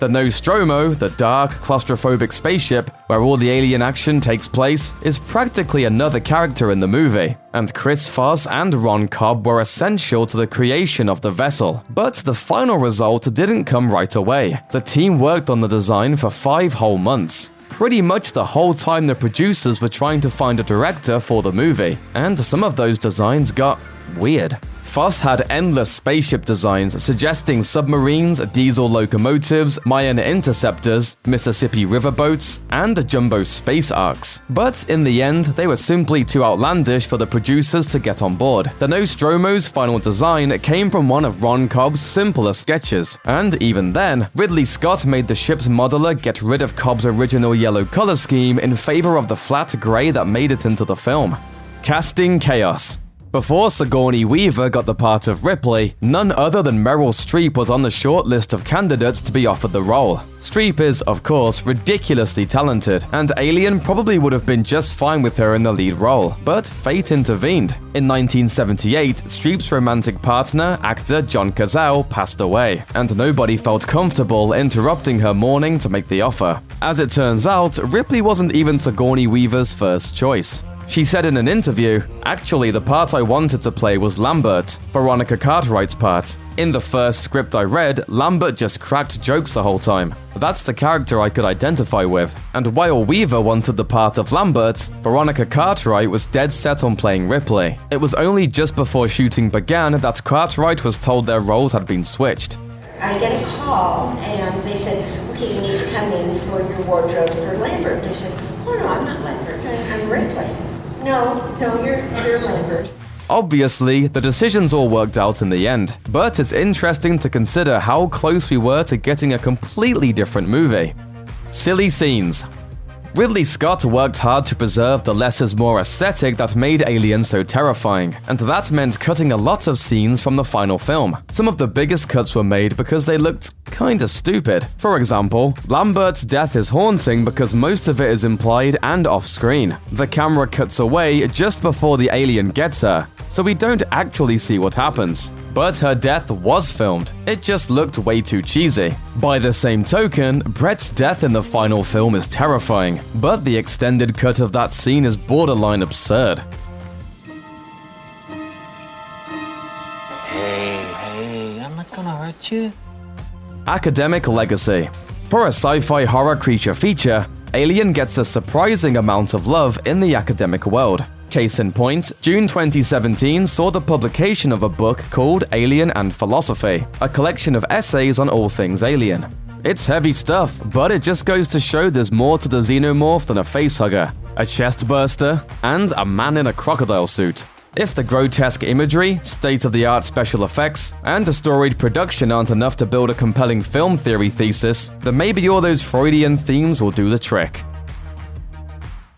The Nostromo, the dark, claustrophobic spaceship where all the alien action takes place, is practically another character in the movie, and Chris Foss and Ron Cobb were essential to the creation of the vessel. But the final result didn't come right away. The team worked on the design for 5 whole months. Pretty much the whole time the producers were trying to find a director for the movie, and some of those designs got weird. Foss had endless spaceship designs suggesting submarines, diesel locomotives, Mayan interceptors, Mississippi riverboats, and jumbo space arcs. But in the end, they were simply too outlandish for the producers to get on board. The Nostromo's final design came from one of Ron Cobb's simpler sketches, and even then, Ridley Scott made the ship's modeler get rid of Cobb's original yellow color scheme in favor of the flat gray that made it into the film. Casting chaos. Before Sigourney Weaver got the part of Ripley, none other than Meryl Streep was on the short list of candidates to be offered the role. Streep is, of course, ridiculously talented, and Alien probably would have been just fine with her in the lead role, but fate intervened. In 1978, Streep's romantic partner, actor John Cazale, passed away, and nobody felt comfortable interrupting her mourning to make the offer. As it turns out, Ripley wasn't even Sigourney Weaver's first choice. She said in an interview, "Actually, the part I wanted to play was Lambert, Veronica Cartwright's part. In the first script I read, Lambert just cracked jokes the whole time. That's the character I could identify with." And while Weaver wanted the part of Lambert, Veronica Cartwright was dead set on playing Ripley. It was only just before shooting began that Cartwright was told their roles had been switched. I get a call and they said, "Okay, you need to come in for your wardrobe for Lambert." I said, "Oh no, I'm not Lambert, I'm Ripley." No, you're Lambert. Obviously, the decisions all worked out in the end, but it's interesting to consider how close we were to getting a completely different movie. Silly scenes. Ridley Scott worked hard to preserve the less is more aesthetic that made Alien so terrifying, and that meant cutting a lot of scenes from the final film. Some of the biggest cuts were made because they looked kinda stupid. For example, Lambert's death is haunting because most of it is implied and off-screen. The camera cuts away just before the alien gets her, so we don't actually see what happens. But her death was filmed. It just looked way too cheesy. By the same token, Brett's death in the final film is terrifying, but the extended cut of that scene is borderline absurd. Hey, I'm not gonna hurt you. Academic legacy. For a sci-fi horror creature feature, Alien gets a surprising amount of love in the academic world. Case in point, June 2017 saw the publication of a book called Alien and Philosophy, a collection of essays on all things alien. It's heavy stuff, but it just goes to show there's more to the xenomorph than a facehugger, a chest burster, and a man in a crocodile suit. If the grotesque imagery, state-of-the-art special effects, and a storied production aren't enough to build a compelling film theory thesis, then maybe all those Freudian themes will do the trick.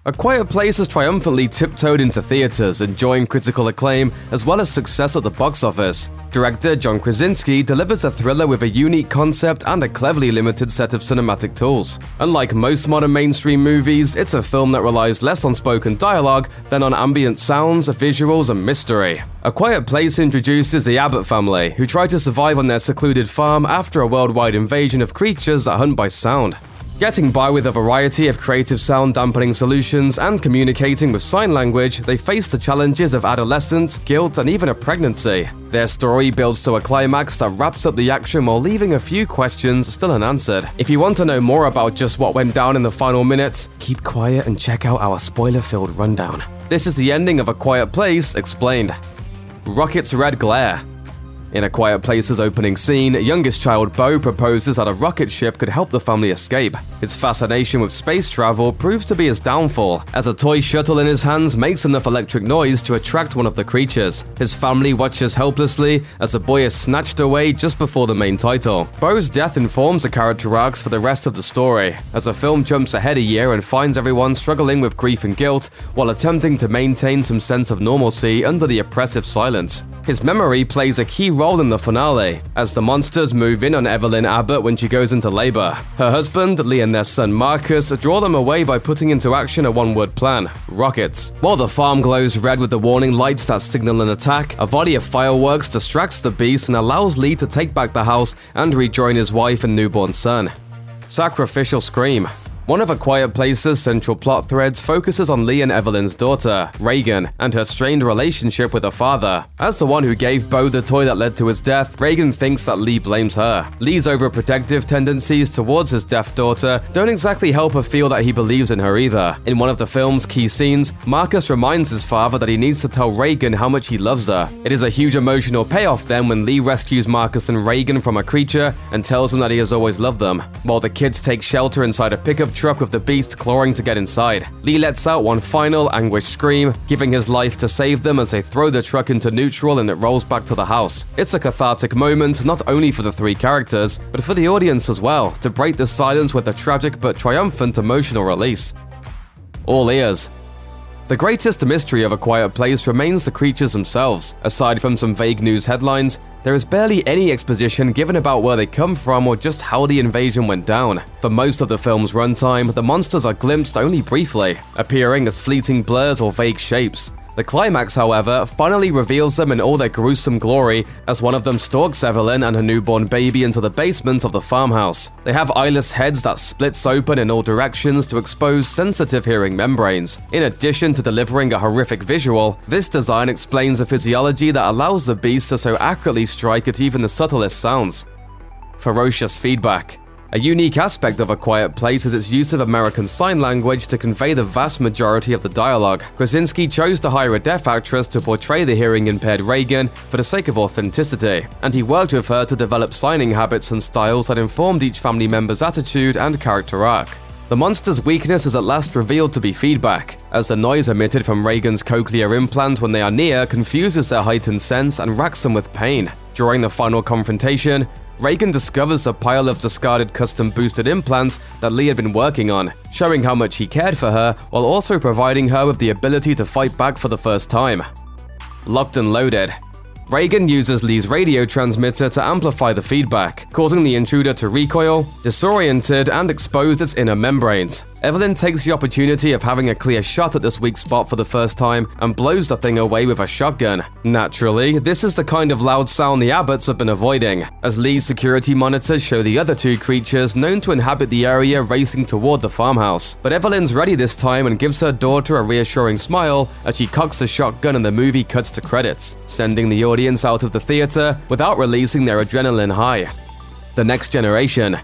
A Quiet Place has triumphantly tiptoed into theaters, enjoying critical acclaim as well as success at the box office. Director John Krasinski delivers a thriller with a unique concept and a cleverly limited set of cinematic tools. Unlike most modern mainstream movies, it's a film that relies less on spoken dialogue than on ambient sounds, visuals, and mystery. A Quiet Place introduces the Abbott family, who try to survive on their secluded farm after a worldwide invasion of creatures that hunt by sound. Getting by with a variety of creative sound dampening solutions and communicating with sign language, they face the challenges of adolescence, guilt, and even a pregnancy. Their story builds to a climax that wraps up the action while leaving a few questions still unanswered. If you want to know more about just what went down in the final minutes, keep quiet and check out our spoiler-filled rundown. This is the ending of A Quiet Place Explained. Rocket's red glare. In A Quiet Place's opening scene, youngest child Bo proposes that a rocket ship could help the family escape. His fascination with space travel proves to be his downfall, as a toy shuttle in his hands makes enough electric noise to attract one of the creatures. His family watches helplessly as the boy is snatched away just before the main title. Bo's death informs the character arcs for the rest of the story, as the film jumps ahead a year and finds everyone struggling with grief and guilt while attempting to maintain some sense of normalcy under the oppressive silence. His memory plays a key role in the finale, as the monsters move in on Evelyn Abbott when she goes into labor. Her husband, Lee, and their son Marcus draw them away by putting into action a one-word plan: rockets. While the farm glows red with the warning lights that signal an attack, a volley of fireworks distracts the beast and allows Lee to take back the house and rejoin his wife and newborn son. Sacrificial Scream. One of A Quiet Place's central plot threads focuses on Lee and Evelyn's daughter, Reagan, and her strained relationship with her father. As the one who gave Bo the toy that led to his death, Reagan thinks that Lee blames her. Lee's overprotective tendencies towards his deaf daughter don't exactly help her feel that he believes in her either. In one of the film's key scenes, Marcus reminds his father that he needs to tell Reagan how much he loves her. It is a huge emotional payoff then when Lee rescues Marcus and Reagan from a creature and tells them that he has always loved them, while the kids take shelter inside a pickup truck with the beast clawing to get inside. Lee lets out one final anguished scream, giving his life to save them as they throw the truck into neutral and it rolls back to the house. It's a cathartic moment not only for the three characters, but for the audience as well, to break the silence with a tragic but triumphant emotional release. All ears. The greatest mystery of A Quiet Place remains the creatures themselves. Aside from some vague news headlines, there is barely any exposition given about where they come from or just how the invasion went down. For most of the film's runtime, the monsters are glimpsed only briefly, appearing as fleeting blurs or vague shapes. The climax, however, finally reveals them in all their gruesome glory as one of them stalks Evelyn and her newborn baby into the basement of the farmhouse. They have eyeless heads that splits open in all directions to expose sensitive hearing membranes. In addition to delivering a horrific visual, this design explains a physiology that allows the beast to so accurately strike at even the subtlest sounds. Ferocious feedback. A unique aspect of A Quiet Place is its use of American Sign Language to convey the vast majority of the dialogue. Krasinski chose to hire a deaf actress to portray the hearing-impaired Reagan for the sake of authenticity, and he worked with her to develop signing habits and styles that informed each family member's attitude and character arc. The monster's weakness is at last revealed to be feedback, as the noise emitted from Reagan's cochlear implant when they are near confuses their heightened sense and racks them with pain. During the final confrontation, Reagan discovers a pile of discarded custom-boosted implants that Lee had been working on, showing how much he cared for her while also providing her with the ability to fight back for the first time. Locked and Loaded. Reagan uses Lee's radio transmitter to amplify the feedback, causing the intruder to recoil, disoriented, and expose its inner membranes. Evelyn takes the opportunity of having a clear shot at this weak spot for the first time and blows the thing away with a shotgun. Naturally, this is the kind of loud sound the Abbotts have been avoiding, as Lee's security monitors show the other two creatures known to inhabit the area racing toward the farmhouse. But Evelyn's ready this time and gives her daughter a reassuring smile as she cocks the shotgun and the movie cuts to credits, sending the audience out of the theater without releasing their adrenaline high. The Next Generation.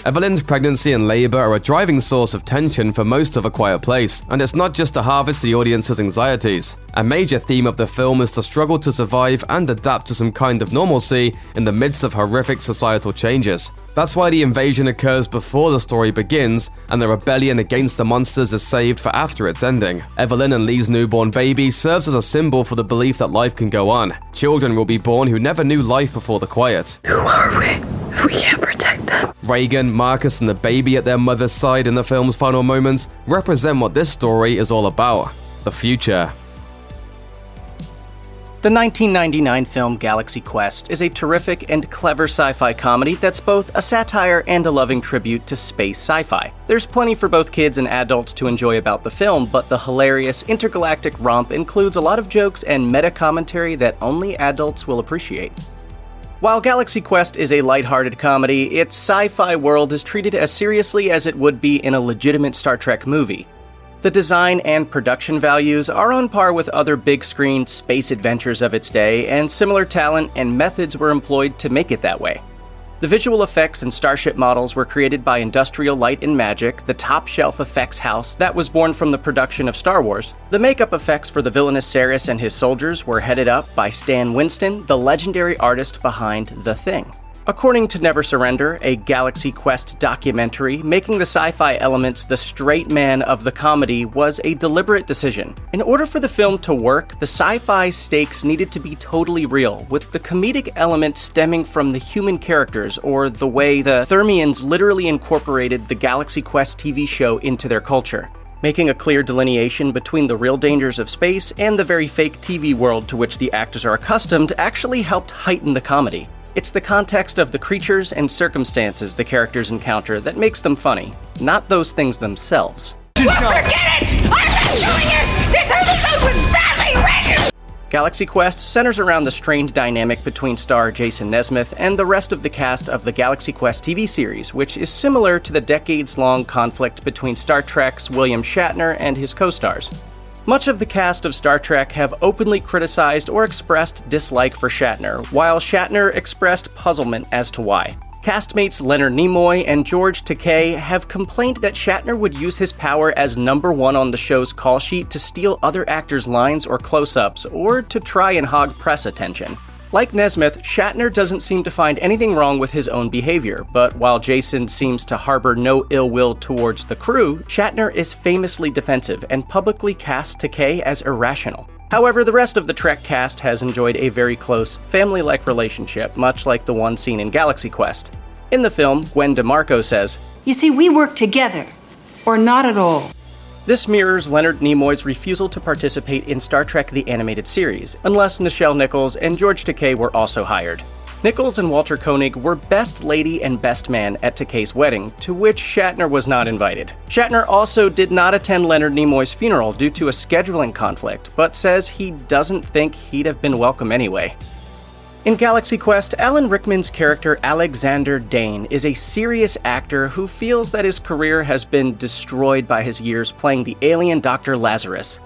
Evelyn's pregnancy and labor are a driving source of tension for most of A Quiet Place, and it's not just to harvest the audience's anxieties. A major theme of the film is the struggle to survive and adapt to some kind of normalcy in the midst of horrific societal changes. That's why the invasion occurs before the story begins, and the rebellion against the monsters is saved for after its ending. Evelyn and Lee's newborn baby serves as a symbol for the belief that life can go on. Children will be born who never knew life before the quiet. Who are we if we can't protect them? Reagan, Marcus, and the baby at their mother's side in the film's final moments represent what this story is all about: the future. The 1999 film Galaxy Quest is a terrific and clever sci-fi comedy that's both a satire and a loving tribute to space sci-fi. There's plenty for both kids and adults to enjoy about the film, but the hilarious intergalactic romp includes a lot of jokes and meta-commentary that only adults will appreciate. While Galaxy Quest is a lighthearted comedy, its sci-fi world is treated as seriously as it would be in a legitimate Star Trek movie. The design and production values are on par with other big-screen space adventures of its day, and similar talent and methods were employed to make it that way. The visual effects and starship models were created by Industrial Light and Magic, the top-shelf effects house that was born from the production of Star Wars. The makeup effects for the villainous Saris and his soldiers were headed up by Stan Winston, the legendary artist behind The Thing. According to Never Surrender, a Galaxy Quest documentary, making the sci-fi elements the straight man of the comedy was a deliberate decision. In order for the film to work, the sci-fi stakes needed to be totally real, with the comedic element stemming from the human characters, or the way the Thermians literally incorporated the Galaxy Quest TV show into their culture. Making a clear delineation between the real dangers of space and the very fake TV world to which the actors are accustomed actually helped heighten the comedy. It's the context of the creatures and circumstances the characters encounter that makes them funny, not those things themselves. Well, forget it! I'm not doing it! This episode was badly written! Galaxy Quest centers around the strained dynamic between star Jason Nesmith and the rest of the cast of the Galaxy Quest TV series, which is similar to the decades-long conflict between Star Trek's William Shatner and his co-stars. Much of the cast of Star Trek have openly criticized or expressed dislike for Shatner, while Shatner expressed puzzlement as to why. Castmates Leonard Nimoy and George Takei have complained that Shatner would use his power as number one on the show's call sheet to steal other actors' lines or close-ups, or to try and hog press attention. Like Nesmith, Shatner doesn't seem to find anything wrong with his own behavior, but while Jason seems to harbor no ill will towards the crew, Shatner is famously defensive and publicly casts Takei as irrational. However, the rest of the Trek cast has enjoyed a very close, family-like relationship, much like the one seen in Galaxy Quest. In the film, Gwen DeMarco says, "You see, we work together, or not at all." This mirrors Leonard Nimoy's refusal to participate in Star Trek the Animated Series, unless Nichelle Nichols and George Takei were also hired. Nichols and Walter Koenig were best lady and best man at Takei's wedding, to which Shatner was not invited. Shatner also did not attend Leonard Nimoy's funeral due to a scheduling conflict, but says he doesn't think he'd have been welcome anyway. In Galaxy Quest, Alan Rickman's character Alexander Dane is a serious actor who feels that his career has been destroyed by his years playing the alien Dr. Lazarus.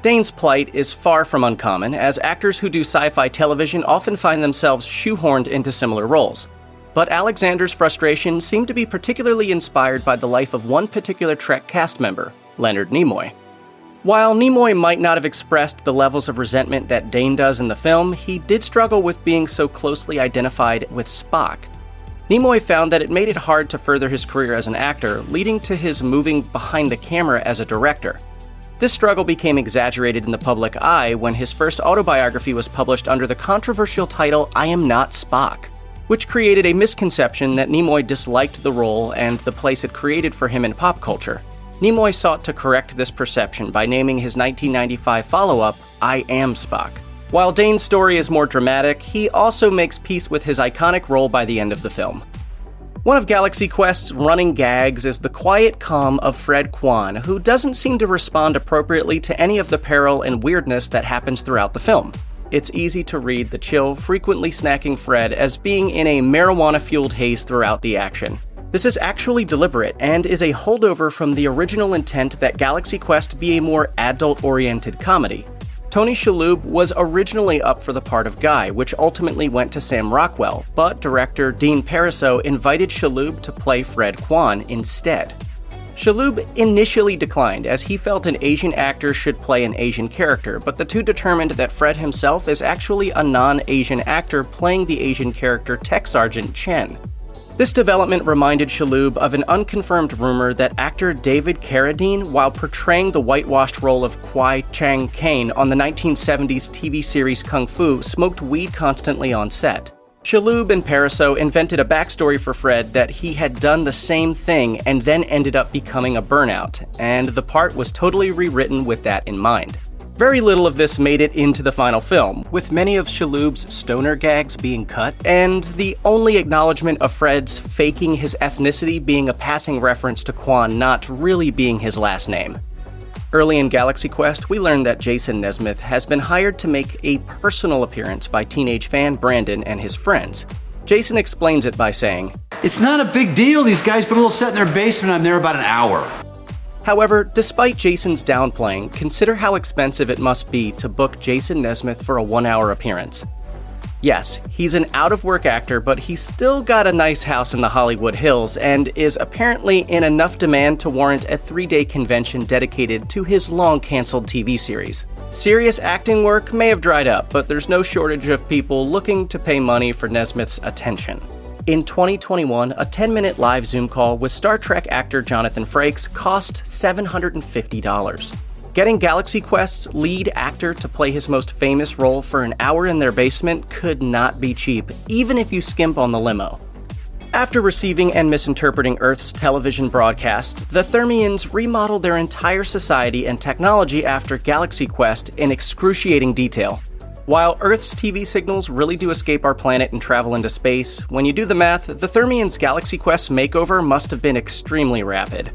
Dane's plight is far from uncommon, as actors who do sci-fi television often find themselves shoehorned into similar roles. But Alexander's frustrations seem to be particularly inspired by the life of one particular Trek cast member, Leonard Nimoy. While Nimoy might not have expressed the levels of resentment that Dane does in the film, he did struggle with being so closely identified with Spock. Nimoy found that it made it hard to further his career as an actor, leading to his moving behind the camera as a director. This struggle became exaggerated in the public eye when his first autobiography was published under the controversial title I Am Not Spock, which created a misconception that Nimoy disliked the role and the place it created for him in pop culture. Nimoy sought to correct this perception by naming his 1995 follow-up I Am Spock. While Dane's story is more dramatic, he also makes peace with his iconic role by the end of the film. One of Galaxy Quest's running gags is the quiet calm of Fred Kwan, who doesn't seem to respond appropriately to any of the peril and weirdness that happens throughout the film. It's easy to read the chill, frequently snacking Fred as being in a marijuana-fueled haze throughout the action. This is actually deliberate and is a holdover from the original intent that Galaxy Quest be a more adult-oriented comedy. Tony Shalhoub was originally up for the part of Guy, which ultimately went to Sam Rockwell, but director Dean Parisot invited Shalhoub to play Fred Kwan instead. Shalhoub initially declined, as he felt an Asian actor should play an Asian character, but the two determined that Fred himself is actually a non-Asian actor playing the Asian character Tech Sergeant Chen. This development reminded Shalhoub of an unconfirmed rumor that actor David Carradine, while portraying the whitewashed role of Kwai Chang Caine on the 1970s TV series Kung Fu, smoked weed constantly on set. Shalhoub and Parisot invented a backstory for Fred that he had done the same thing and then ended up becoming a burnout, and the part was totally rewritten with that in mind. Very little of this made it into the final film, with many of Shalhoub's stoner gags being cut, and the only acknowledgement of Fred's faking his ethnicity being a passing reference to Kwan not really being his last name. Early in Galaxy Quest, we learned that Jason Nesmith has been hired to make a personal appearance by teenage fan Brandon and his friends. Jason explains it by saying, "It's not a big deal. These guys put a little set in their basement. I'm there about an hour." However, despite Jason's downplaying, consider how expensive it must be to book Jason Nesmith for a 1-hour appearance. Yes, he's an out-of-work actor, but he's still got a nice house in the Hollywood Hills and is apparently in enough demand to warrant a 3-day convention dedicated to his long-canceled TV series. Serious acting work may have dried up, but there's no shortage of people looking to pay money for Nesmith's attention. In 2021, a 10-minute live Zoom call with Star Trek actor Jonathan Frakes cost $750. Getting Galaxy Quest's lead actor to play his most famous role for an hour in their basement could not be cheap, even if you skimp on the limo. After receiving and misinterpreting Earth's television broadcast, the Thermians remodeled their entire society and technology after Galaxy Quest in excruciating detail. While Earth's TV signals really do escape our planet and travel into space, when you do the math, the Thermians' Galaxy Quest makeover must have been extremely rapid.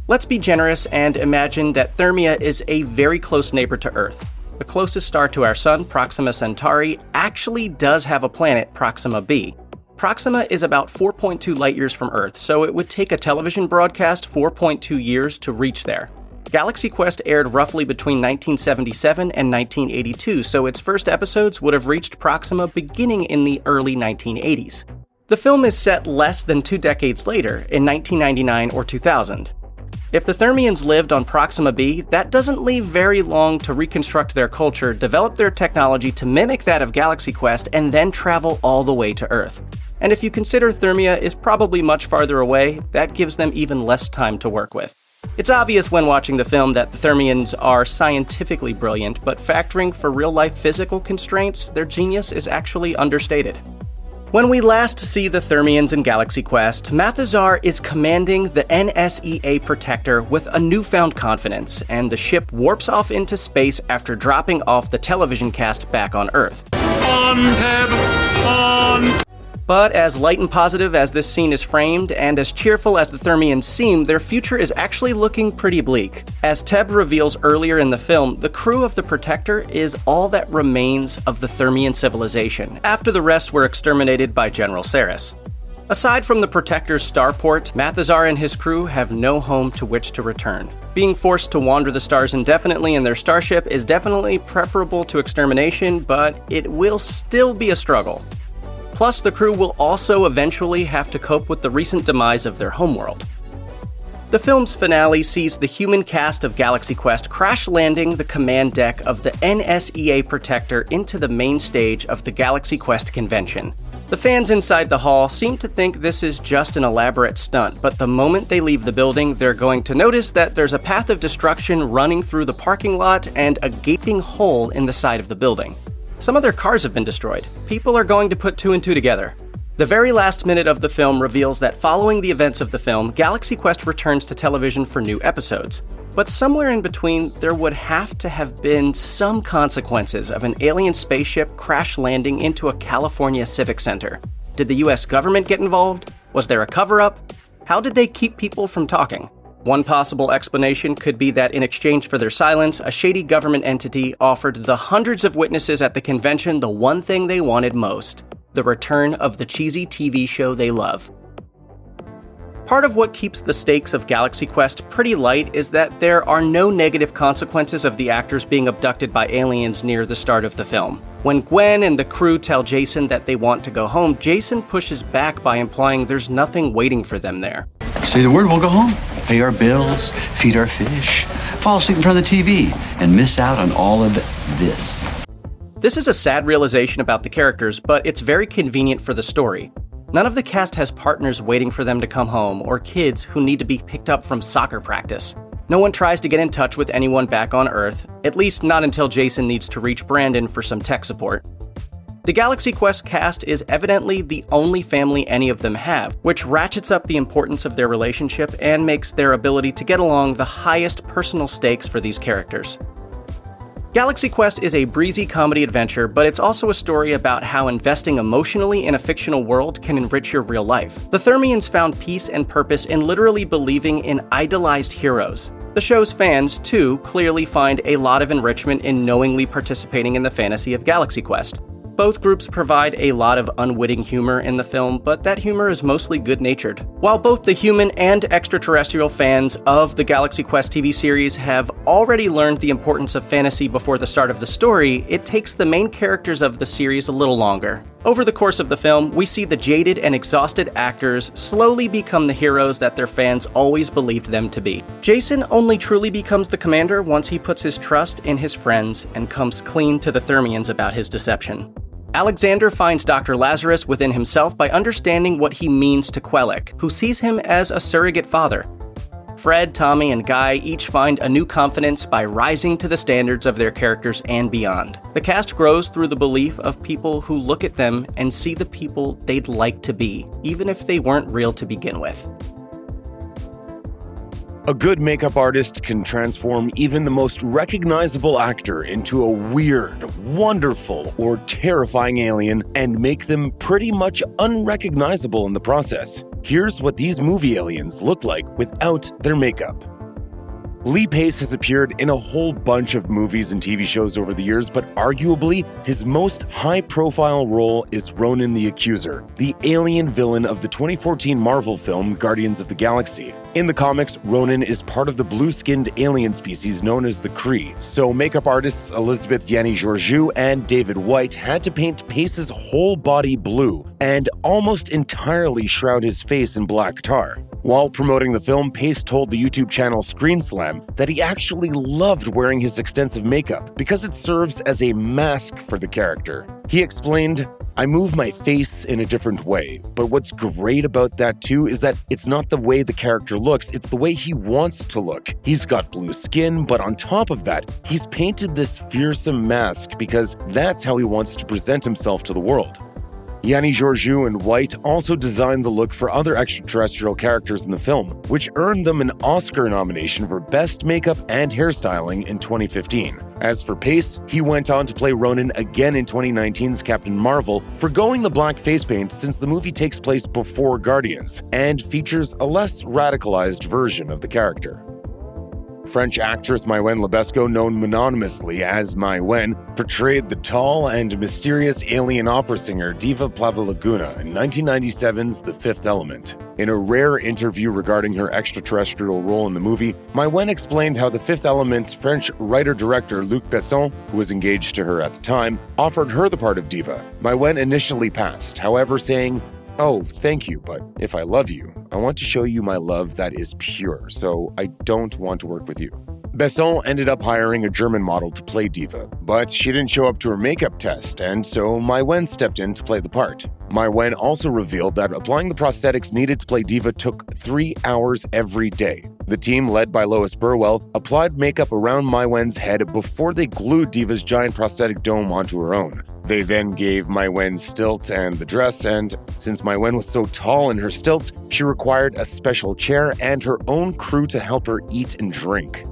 Let's be generous and imagine that Thermia is a very close neighbor to Earth. The closest star to our sun, Proxima Centauri, actually does have a planet, Proxima b. Proxima is about 4.2 light-years from Earth, so it would take a television broadcast 4.2 years to reach there. Galaxy Quest aired roughly between 1977 and 1982, so its first episodes would have reached Proxima beginning in the early 1980s. The film is set less than 2 decades later, in 1999 or 2000. If the Thermians lived on Proxima b, that doesn't leave very long to reconstruct their culture, develop their technology to mimic that of Galaxy Quest, and then travel all the way to Earth. And if you consider Thermia is probably much farther away, that gives them even less time to work with. It's obvious when watching the film that the Thermians are scientifically brilliant, but factoring for real-life physical constraints, their genius is actually understated. When we last see the Thermians in Galaxy Quest, Mathazar is commanding the NSEA Protector with a newfound confidence, and the ship warps off into space after dropping off the television cast back on Earth. On, Ted, on! But as light and positive as this scene is framed, and as cheerful as the Thermians seem, their future is actually looking pretty bleak. As Teb reveals earlier in the film, the crew of the Protector is all that remains of the Thermian civilization, after the rest were exterminated by General Saris. Aside from the Protector's starport, Mathazar and his crew have no home to which to return. Being forced to wander the stars indefinitely in their starship is definitely preferable to extermination, but it will still be a struggle. Plus, the crew will also eventually have to cope with the recent demise of their homeworld. The film's finale sees the human cast of Galaxy Quest crash landing the command deck of the NSEA Protector into the main stage of the Galaxy Quest convention. The fans inside the hall seem to think this is just an elaborate stunt, but the moment they leave the building, they're going to notice that there's a path of destruction running through the parking lot and a gaping hole in the side of the building. Some of their cars have been destroyed. People are going to put 2 and 2 together. The very last minute of the film reveals that following the events of the film, Galaxy Quest returns to television for new episodes. But somewhere in between, there would have to have been some consequences of an alien spaceship crash landing into a California civic center. Did the US government get involved? Was there a cover-up? How did they keep people from talking? One possible explanation could be that in exchange for their silence, a shady government entity offered the hundreds of witnesses at the convention the one thing they wanted most: the return of the cheesy TV show they love. Part of what keeps the stakes of Galaxy Quest pretty light is that there are no negative consequences of the actors being abducted by aliens near the start of the film. When Gwen and the crew tell Jason that they want to go home, Jason pushes back by implying there's nothing waiting for them there. Say the word, we'll go home. Pay our bills, feed our fish, fall asleep in front of the TV, and miss out on all of this. This is a sad realization about the characters, but it's very convenient for the story. None of the cast has partners waiting for them to come home, or kids who need to be picked up from soccer practice. No one tries to get in touch with anyone back on Earth, at least not until Jason needs to reach Brandon for some tech support. The Galaxy Quest cast is evidently the only family any of them have, which ratchets up the importance of their relationship and makes their ability to get along the highest personal stakes for these characters. Galaxy Quest is a breezy comedy adventure, but it's also a story about how investing emotionally in a fictional world can enrich your real life. The Thermians found peace and purpose in literally believing in idolized heroes. The show's fans, too, clearly find a lot of enrichment in knowingly participating in the fantasy of Galaxy Quest. Both groups provide a lot of unwitting humor in the film, but that humor is mostly good-natured. While both the human and extraterrestrial fans of the Galaxy Quest TV series have already learned the importance of fantasy before the start of the story, it takes the main characters of the series a little longer. Over the course of the film, we see the jaded and exhausted actors slowly become the heroes that their fans always believed them to be. Jason only truly becomes the commander once he puts his trust in his friends and comes clean to the Thermians about his deception. Alexander finds Dr. Lazarus within himself by understanding what he means to Quellic, who sees him as a surrogate father. Fred, Tommy, and Guy each find a new confidence by rising to the standards of their characters and beyond. The cast grows through the belief of people who look at them and see the people they'd like to be, even if they weren't real to begin with. A good makeup artist can transform even the most recognizable actor into a weird, wonderful, or terrifying alien and make them pretty much unrecognizable in the process. Here's what these movie aliens look like without their makeup. Lee Pace has appeared in a whole bunch of movies and TV shows over the years, but arguably his most high-profile role is Ronan the Accuser, the alien villain of the 2014 Marvel film Guardians of the Galaxy. In the comics, Ronan is part of the blue-skinned alien species known as the Kree, so makeup artists Elizabeth Yanni-Georgiou and David White had to paint Pace's whole body blue and almost entirely shroud his face in black tar. While promoting the film, Pace told the YouTube channel Screen Slam that he actually loved wearing his extensive makeup because it serves as a mask for the character. He explained, "I move my face in a different way, but what's great about that too is that it's not the way the character looks, it's the way he wants to look. He's got blue skin, but on top of that, he's painted this fearsome mask because that's how he wants to present himself to the world." Yanni-Georgiou and White also designed the look for other extraterrestrial characters in the film, which earned them an Oscar nomination for Best Makeup and Hairstyling in 2015. As for Pace, he went on to play Ronan again in 2019's Captain Marvel, forgoing the black face paint since the movie takes place before Guardians and features a less radicalized version of the character. French actress Maïwenn Lebesco, known mononymously as Maïwenn, portrayed the tall and mysterious alien opera singer Diva Plavalaguna in 1997's The Fifth Element. In a rare interview regarding her extraterrestrial role in the movie, Maïwenn explained how The Fifth Element's French writer-director Luc Besson, who was engaged to her at the time, offered her the part of Diva. Maïwenn initially passed, however saying, "Oh, thank you, but if I love you, I want to show you my love that is pure, so I don't want to work with you." Besson ended up hiring a German model to play Diva, but she didn't show up to her makeup test, and so Maïwenn stepped in to play the part. Maïwenn also revealed that applying the prosthetics needed to play Diva took 3 hours every day. The team, led by Lois Burwell, applied makeup around Maïwenn's head before they glued Diva's giant prosthetic dome onto her own. They then gave Maïwenn stilts and the dress, and since Maïwenn was so tall in her stilts, she required a special chair and her own crew to help her eat and drink.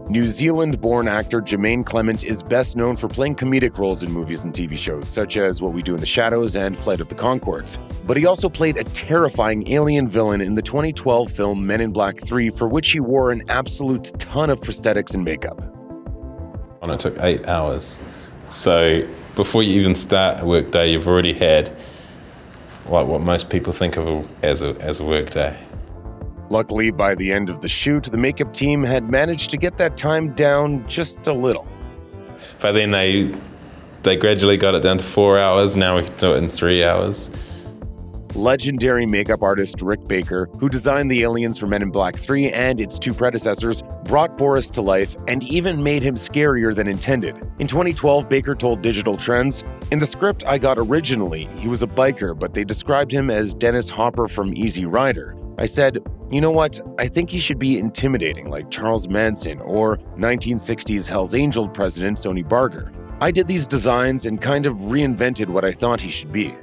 New Zealand-born actor Jermaine Clement is best known for playing comedic roles in movies and TV shows, such as What We Do in the Shadows and Flight of the Conchords. But he also played a terrifying alien villain in the 2012 film Men in Black 3, for which he wore an absolute ton of prosthetics and makeup. And it took 8 hours. So before you even start a workday, you've already had like what most people think of as a workday. Luckily, by the end of the shoot, the makeup team had managed to get that time down just a little. But then they gradually got it down to 4 hours. Now we can do it in 3 hours. Legendary makeup artist Rick Baker, who designed the aliens for Men in Black 3 and its two predecessors, brought Boris to life and even made him scarier than intended. In 2012, Baker told Digital Trends, "In the script I got originally, he was a biker, but they described him as Dennis Hopper from Easy Rider. I said, you know what, I think he should be intimidating like Charles Manson or 1960s Hell's Angel president Sonny Barger. I did these designs and kind of reinvented what I thought he should be."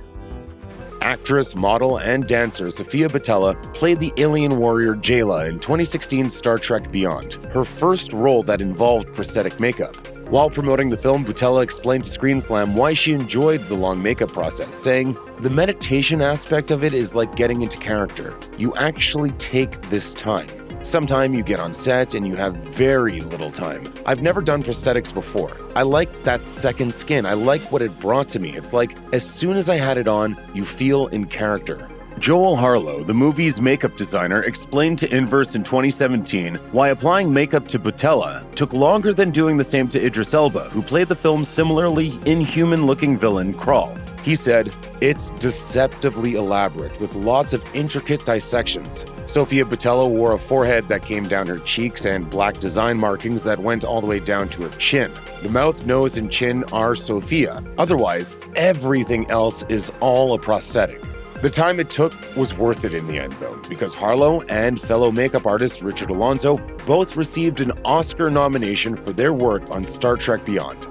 Actress, model, and dancer Sofia Boutella played the alien warrior Jayla in 2016's Star Trek Beyond, her first role that involved prosthetic makeup. While promoting the film, Boutella explained to Screen Slam why she enjoyed the long makeup process, saying, "The meditation aspect of it is like getting into character. You actually take this time. Sometime you get on set and you have very little time. I've never done prosthetics before. I like that second skin. I like what it brought to me. It's like as soon as I had it on, you feel in character." Joel Harlow, the movie's makeup designer, explained to Inverse in 2017 why applying makeup to Boutella took longer than doing the same to Idris Elba, who played the film's similarly inhuman-looking villain, Kral. He said, "It's deceptively elaborate, with lots of intricate dissections." Sofia Boutella wore a forehead that came down her cheeks and black design markings that went all the way down to her chin. The mouth, nose, and chin are Sofia. Otherwise, everything else is all a prosthetic. The time it took was worth it in the end, though, because Harlow and fellow makeup artist Richard Alonso both received an Oscar nomination for their work on Star Trek Beyond.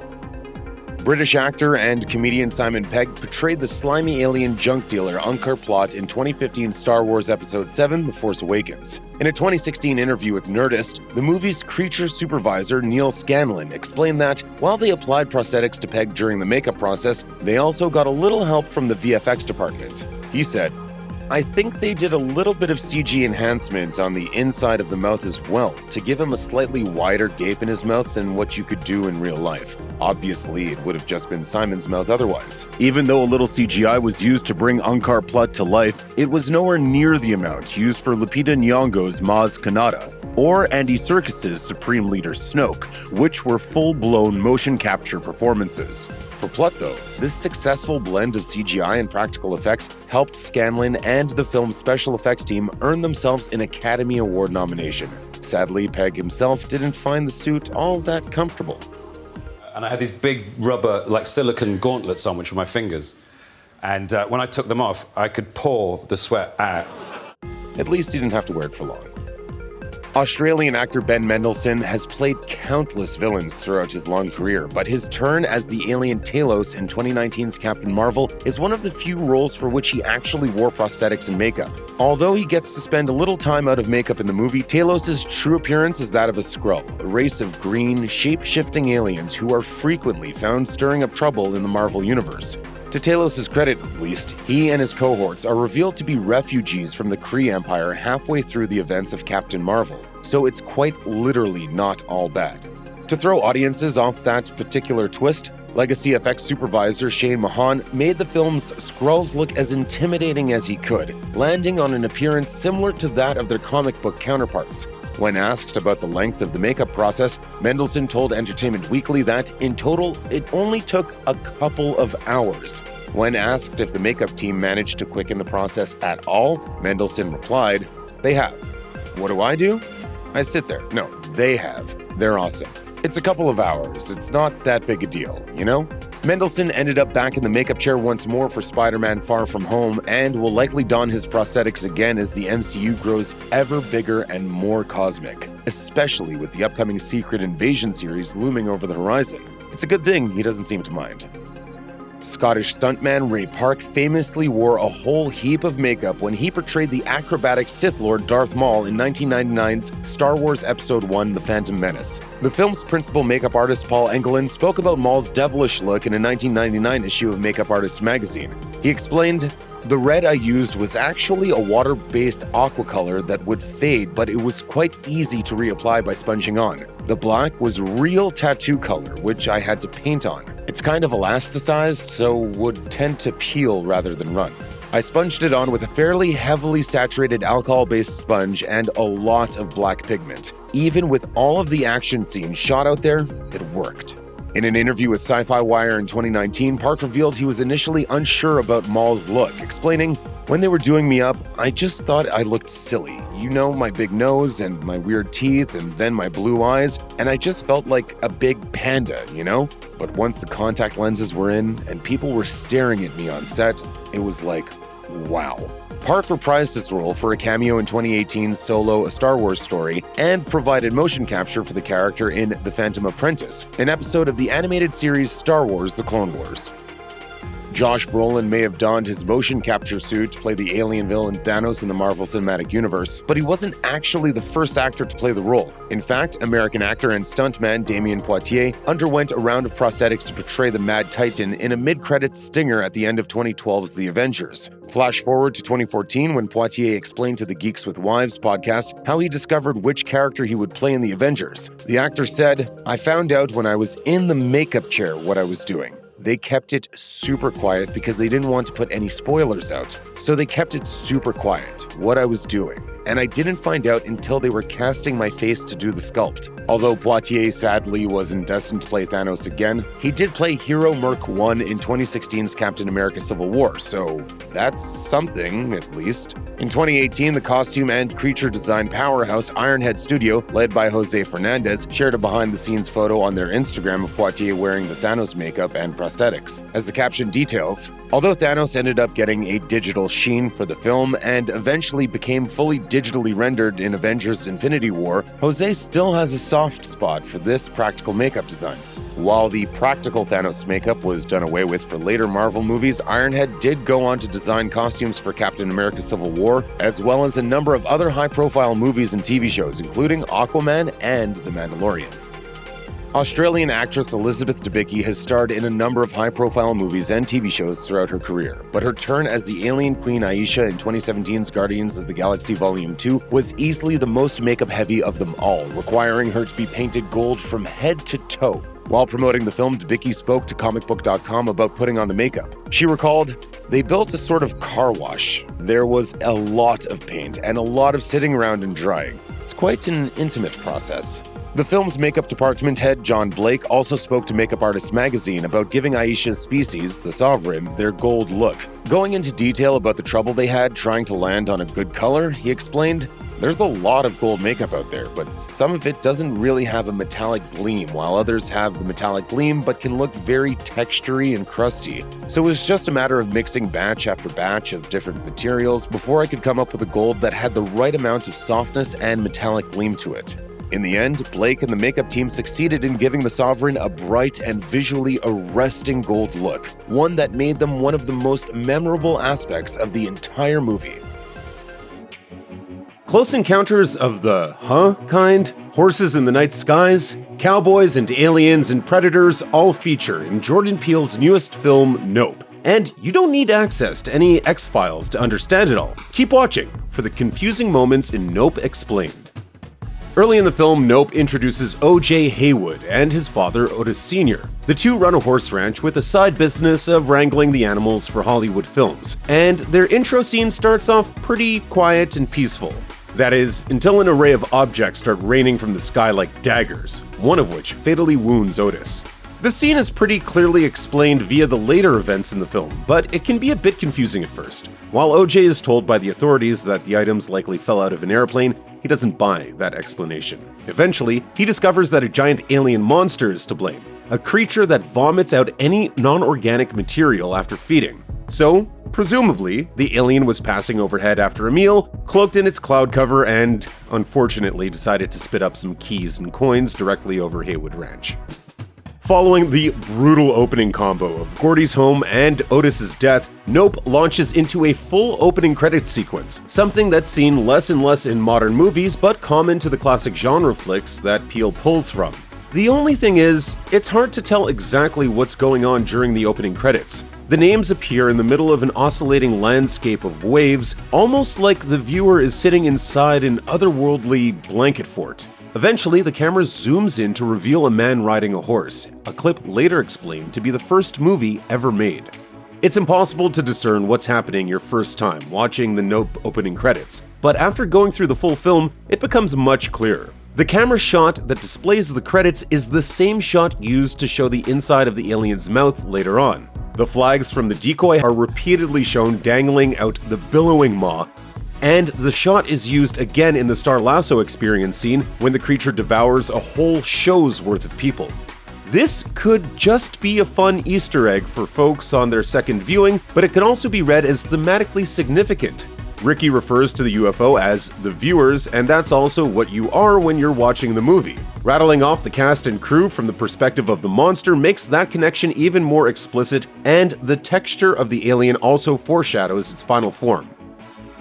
British actor and comedian Simon Pegg portrayed the slimy alien junk dealer Unkar Plott in 2015 Star Wars Episode 7, The Force Awakens. In a 2016 interview with Nerdist, the movie's creature supervisor Neil Scanlon explained that while they applied prosthetics to Pegg during the makeup process, they also got a little help from the VFX department. He said, I think they did a little bit of CG enhancement on the inside of the mouth as well, to give him a slightly wider gape in his mouth than what you could do in real life. Obviously, it would have just been Simon's mouth otherwise. Even though a little CGI was used to bring Ankar Plutt to life, it was nowhere near the amount used for Lupita Nyong'o's Maz Kanata, or Andy Serkis's Supreme Leader Snoke, which were full-blown motion capture performances. For Plutt, though, this successful blend of CGI and practical effects helped Scanlon and the film's special effects team earn themselves an Academy Award nomination. Sadly, Pegg himself didn't find the suit all that comfortable. And I had these big rubber, like silicone gauntlets on, which were my fingers. And when I took them off, I could pour the sweat out. At least he didn't have to wear it for long. Australian actor Ben Mendelsohn has played countless villains throughout his long career, but his turn as the alien Talos in 2019's Captain Marvel is one of the few roles for which he actually wore prosthetics and makeup. Although he gets to spend a little time out of makeup in the movie, Talos' true appearance is that of a Skrull, a race of green, shape-shifting aliens who are frequently found stirring up trouble in the Marvel Universe. To Talos' credit, at least, he and his cohorts are revealed to be refugees from the Kree Empire halfway through the events of Captain Marvel, so it's quite literally not all bad. To throw audiences off that particular twist, Legacy FX supervisor Shane Mahan made the film's Skrulls look as intimidating as he could, landing on an appearance similar to that of their comic book counterparts. When asked about the length of the makeup process, Mendelsohn told Entertainment Weekly that, in total, it only took a couple of hours. When asked if the makeup team managed to quicken the process at all, Mendelsohn replied, "They have. What do? I sit there. No, they have. They're awesome. It's a couple of hours. It's not that big a deal, you know?" Mendelsohn ended up back in the makeup chair once more for Spider-Man Far From Home and will likely don his prosthetics again as the MCU grows ever bigger and more cosmic, especially with the upcoming Secret Invasion series looming over the horizon. It's a good thing he doesn't seem to mind. Scottish stuntman Ray Park famously wore a whole heap of makeup when he portrayed the acrobatic Sith Lord Darth Maul in 1999's Star Wars Episode I: The Phantom Menace. The film's principal makeup artist Paul Engelin spoke about Maul's devilish look in a 1999 issue of Makeup Artist magazine. He explained, "The red I used was actually a water-based aqua color that would fade, but it was quite easy to reapply by sponging on. The black was real tattoo color, which I had to paint on. It's kind of elasticized, so would tend to peel rather than run. I sponged it on with a fairly heavily saturated alcohol-based sponge and a lot of black pigment. Even with all of the action scenes shot out there, it worked." In an interview with Sci-Fi Wire in 2019, Park revealed he was initially unsure about Maul's look, explaining, "When they were doing me up, I just thought I looked silly. You know, my big nose and my weird teeth and then my blue eyes, and I just felt like a big panda, you know? But once the contact lenses were in and people were staring at me on set, it was like, wow." Park reprised his role for a cameo in 2018's Solo: A Star Wars Story and provided motion capture for the character in The Phantom Apprentice, an episode of the animated series Star Wars: The Clone Wars. Josh Brolin may have donned his motion capture suit to play the alien villain Thanos in the Marvel Cinematic Universe, but he wasn't actually the first actor to play the role. In fact, American actor and stuntman Damien Poitier underwent a round of prosthetics to portray the Mad Titan in a mid-credits stinger at the end of 2012's The Avengers. Flash forward to 2014 when Poitier explained to the Geeks with Wives podcast how he discovered which character he would play in The Avengers. The actor said, "I found out when I was in the makeup chair what I was doing. They kept it super quiet because they didn't want to put any spoilers out. So they kept it super quiet, what I was doing. And I didn't find out until they were casting my face to do the sculpt." Although Poitier sadly wasn't destined to play Thanos again, he did play Hero Merc 1 in 2016's Captain America Civil War, so that's something, at least. In 2018, the costume and creature design powerhouse Ironhead Studio, led by Jose Fernandez, shared a behind-the-scenes photo on their Instagram of Poitier wearing the Thanos makeup and prosthetics. As the caption details, although Thanos ended up getting a digital sheen for the film and eventually became fully digitally rendered in Avengers: Infinity War, Jose still has a soft spot for this practical makeup design. While the practical Thanos makeup was done away with for later Marvel movies, Ironhead did go on to design costumes for Captain America Civil War, as well as a number of other high-profile movies and TV shows, including Aquaman and The Mandalorian. Australian actress Elizabeth Debicki has starred in a number of high-profile movies and TV shows throughout her career, but her turn as the alien queen Aisha in 2017's Guardians of the Galaxy Volume 2 was easily the most makeup-heavy of them all, requiring her to be painted gold from head to toe. While promoting the film, Debicki spoke to comicbook.com about putting on the makeup. She recalled, "They built a sort of car wash. There was a lot of paint and a lot of sitting around and drying. It's quite an intimate process." The film's makeup department head, John Blake, also spoke to Makeup Artist magazine about giving Aisha's species, the Sovereign, their gold look. Going into detail about the trouble they had trying to land on a good color, he explained, "There's a lot of gold makeup out there, but some of it doesn't really have a metallic gleam, while others have the metallic gleam but can look very textury and crusty. So it was just a matter of mixing batch after batch of different materials before I could come up with a gold that had the right amount of softness and metallic gleam to it." In the end, Blake and the makeup team succeeded in giving the Sovereign a bright and visually arresting gold look, one that made them one of the most memorable aspects of the entire movie. Close encounters of the kind, horses in the night skies, cowboys and aliens and predators all feature in Jordan Peele's newest film, Nope. And you don't need access to any X-Files to understand it all. Keep watching for the confusing moments in Nope Explained. Early in the film, Nope introduces O.J. Haywood and his father, Otis Sr. The two run a horse ranch with a side business of wrangling the animals for Hollywood films, and their intro scene starts off pretty quiet and peaceful. That is, until an array of objects start raining from the sky like daggers, one of which fatally wounds Otis. The scene is pretty clearly explained via the later events in the film, but it can be a bit confusing at first. While O.J. is told by the authorities that the items likely fell out of an airplane, he doesn't buy that explanation. Eventually, he discovers that a giant alien monster is to blame, a creature that vomits out any non-organic material after feeding. So, presumably, the alien was passing overhead after a meal, cloaked in its cloud cover, and, unfortunately, decided to spit up some keys and coins directly over Haywood Ranch. Following the brutal opening combo of Gordy's home and Otis's death, Nope launches into a full opening credits sequence, something that's seen less and less in modern movies but common to the classic genre flicks that Peele pulls from. The only thing is, it's hard to tell exactly what's going on during the opening credits. The names appear in the middle of an oscillating landscape of waves, almost like the viewer is sitting inside an otherworldly blanket fort. Eventually, the camera zooms in to reveal a man riding a horse, a clip later explained to be the first movie ever made. It's impossible to discern what's happening your first time watching the Nope opening credits, but after going through the full film, it becomes much clearer. The camera shot that displays the credits is the same shot used to show the inside of the alien's mouth later on. The flags from the decoy are repeatedly shown dangling out the billowing maw, and the shot is used again in the Star Lasso experience scene when the creature devours a whole show's worth of people. This could just be a fun Easter egg for folks on their second viewing, but it can also be read as thematically significant. Ricky refers to the UFO as the viewers, and that's also what you are when you're watching the movie. Rattling off the cast and crew from the perspective of the monster makes that connection even more explicit, and the texture of the alien also foreshadows its final form.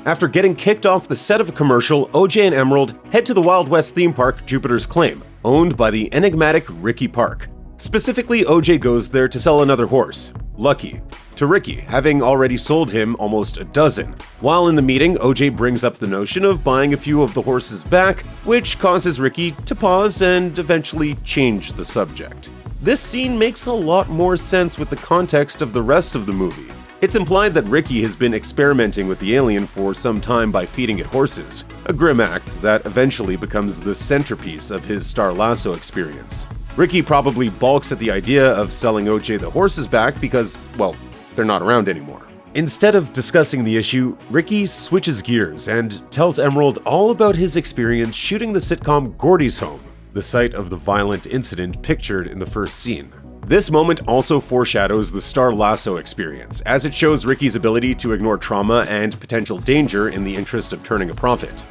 After getting kicked off the set of a commercial, OJ and Emerald head to the Wild West theme park Jupiter's Claim, owned by the enigmatic Ricky Park. Specifically, OJ goes there to sell another horse, Lucky, to Ricky, having already sold him almost a dozen. While in the meeting, OJ brings up the notion of buying a few of the horses back, which causes Ricky to pause and eventually change the subject. This scene makes a lot more sense with the context of the rest of the movie. It's implied that Ricky has been experimenting with the alien for some time by feeding it horses, a grim act that eventually becomes the centerpiece of his Star Lasso experience. Ricky probably balks at the idea of selling OJ the horses back because, well, they're not around anymore. Instead of discussing the issue, Ricky switches gears and tells Emerald all about his experience shooting the sitcom Gordy's Home, the site of the violent incident pictured in the first scene. This moment also foreshadows the Star Lasso experience, as it shows Ricky's ability to ignore trauma and potential danger in the interest of turning a profit.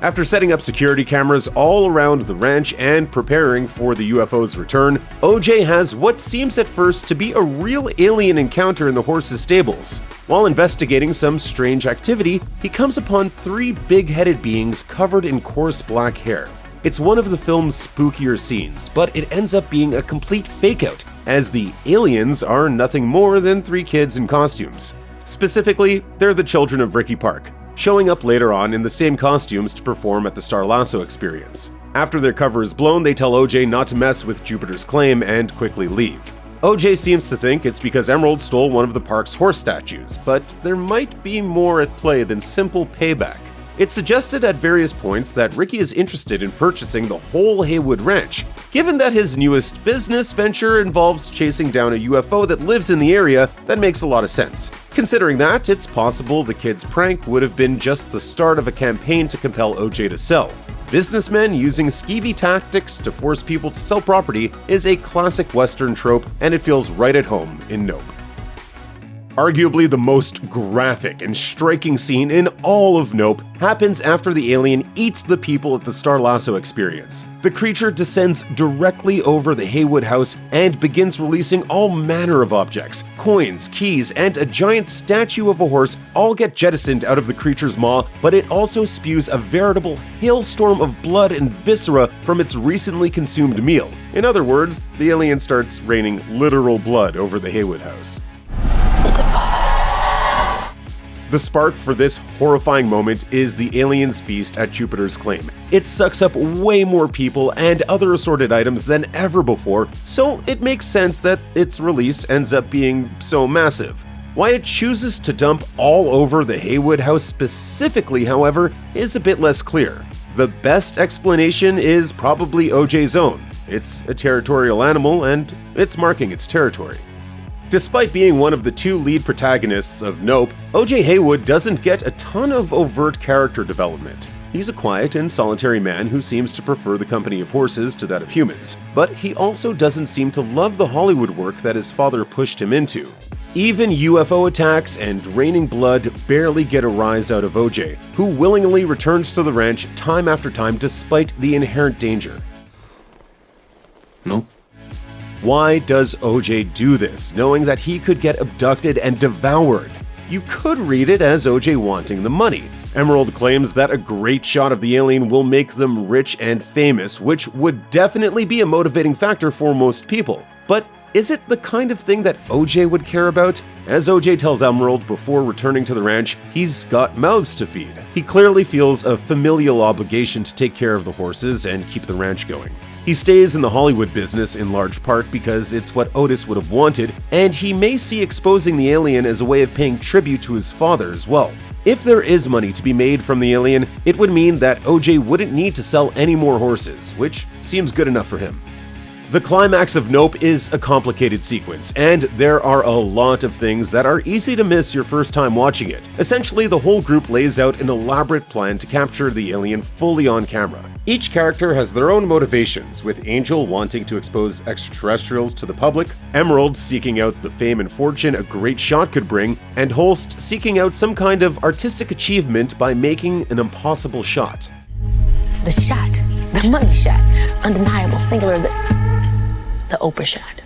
After setting up security cameras all around the ranch and preparing for the UFO's return, OJ has what seems at first to be a real alien encounter in the horse's stables. While investigating some strange activity, he comes upon three big-headed beings covered in coarse black hair. It's one of the film's spookier scenes, but it ends up being a complete fake-out, as the aliens are nothing more than 3 kids in costumes. Specifically, they're the children of Ricky Park, showing up later on in the same costumes to perform at the Star Lasso experience. After their cover is blown, they tell OJ not to mess with Jupiter's claim and quickly leave. OJ seems to think it's because Emerald stole one of the park's horse statues, but there might be more at play than simple payback. It's suggested at various points that Ricky is interested in purchasing the whole Haywood Ranch. Given that his newest business venture involves chasing down a UFO that lives in the area, that makes a lot of sense. Considering that, it's possible the kid's prank would have been just the start of a campaign to compel OJ to sell. Businessmen using skeevy tactics to force people to sell property is a classic Western trope, and it feels right at home in Nope. Arguably the most graphic and striking scene in all of Nope happens after the alien eats the people at the Star Lasso experience. The creature descends directly over the Haywood house and begins releasing all manner of objects. Coins, keys, and a giant statue of a horse all get jettisoned out of the creature's maw, but it also spews a veritable hailstorm of blood and viscera from its recently consumed meal. In other words, the alien starts raining literal blood over the Haywood house. The spark for this horrifying moment is the alien's feast at Jupiter's claim. It sucks up way more people and other assorted items than ever before, so it makes sense that its release ends up being so massive. Why it chooses to dump all over the Haywood house specifically, however, is a bit less clear. The best explanation is probably OJ's own. It's a territorial animal and it's marking its territory. Despite being one of the 2 lead protagonists of Nope, O.J. Haywood doesn't get a ton of overt character development. He's a quiet and solitary man who seems to prefer the company of horses to that of humans, but he also doesn't seem to love the Hollywood work that his father pushed him into. Even UFO attacks and raining blood barely get a rise out of O.J., who willingly returns to the ranch time after time despite the inherent danger. No. Why does OJ do this, knowing that he could get abducted and devoured? You could read it as OJ wanting the money. Emerald claims that a great shot of the alien will make them rich and famous, which would definitely be a motivating factor for most people. But is it the kind of thing that OJ would care about? As OJ tells Emerald before returning to the ranch, he's got mouths to feed. He clearly feels a familial obligation to take care of the horses and keep the ranch going. He stays in the Hollywood business in large part because it's what Otis would have wanted, and he may see exposing the alien as a way of paying tribute to his father as well. If there is money to be made from the alien, it would mean that OJ wouldn't need to sell any more horses, which seems good enough for him. The climax of Nope is a complicated sequence, and there are a lot of things that are easy to miss your first time watching it. Essentially, the whole group lays out an elaborate plan to capture the alien fully on camera. Each character has their own motivations, with Angel wanting to expose extraterrestrials to the public, Emerald seeking out the fame and fortune a great shot could bring, and Holst seeking out some kind of artistic achievement by making an impossible shot. The shot, the money shot, undeniable, singular, the Oprah shot.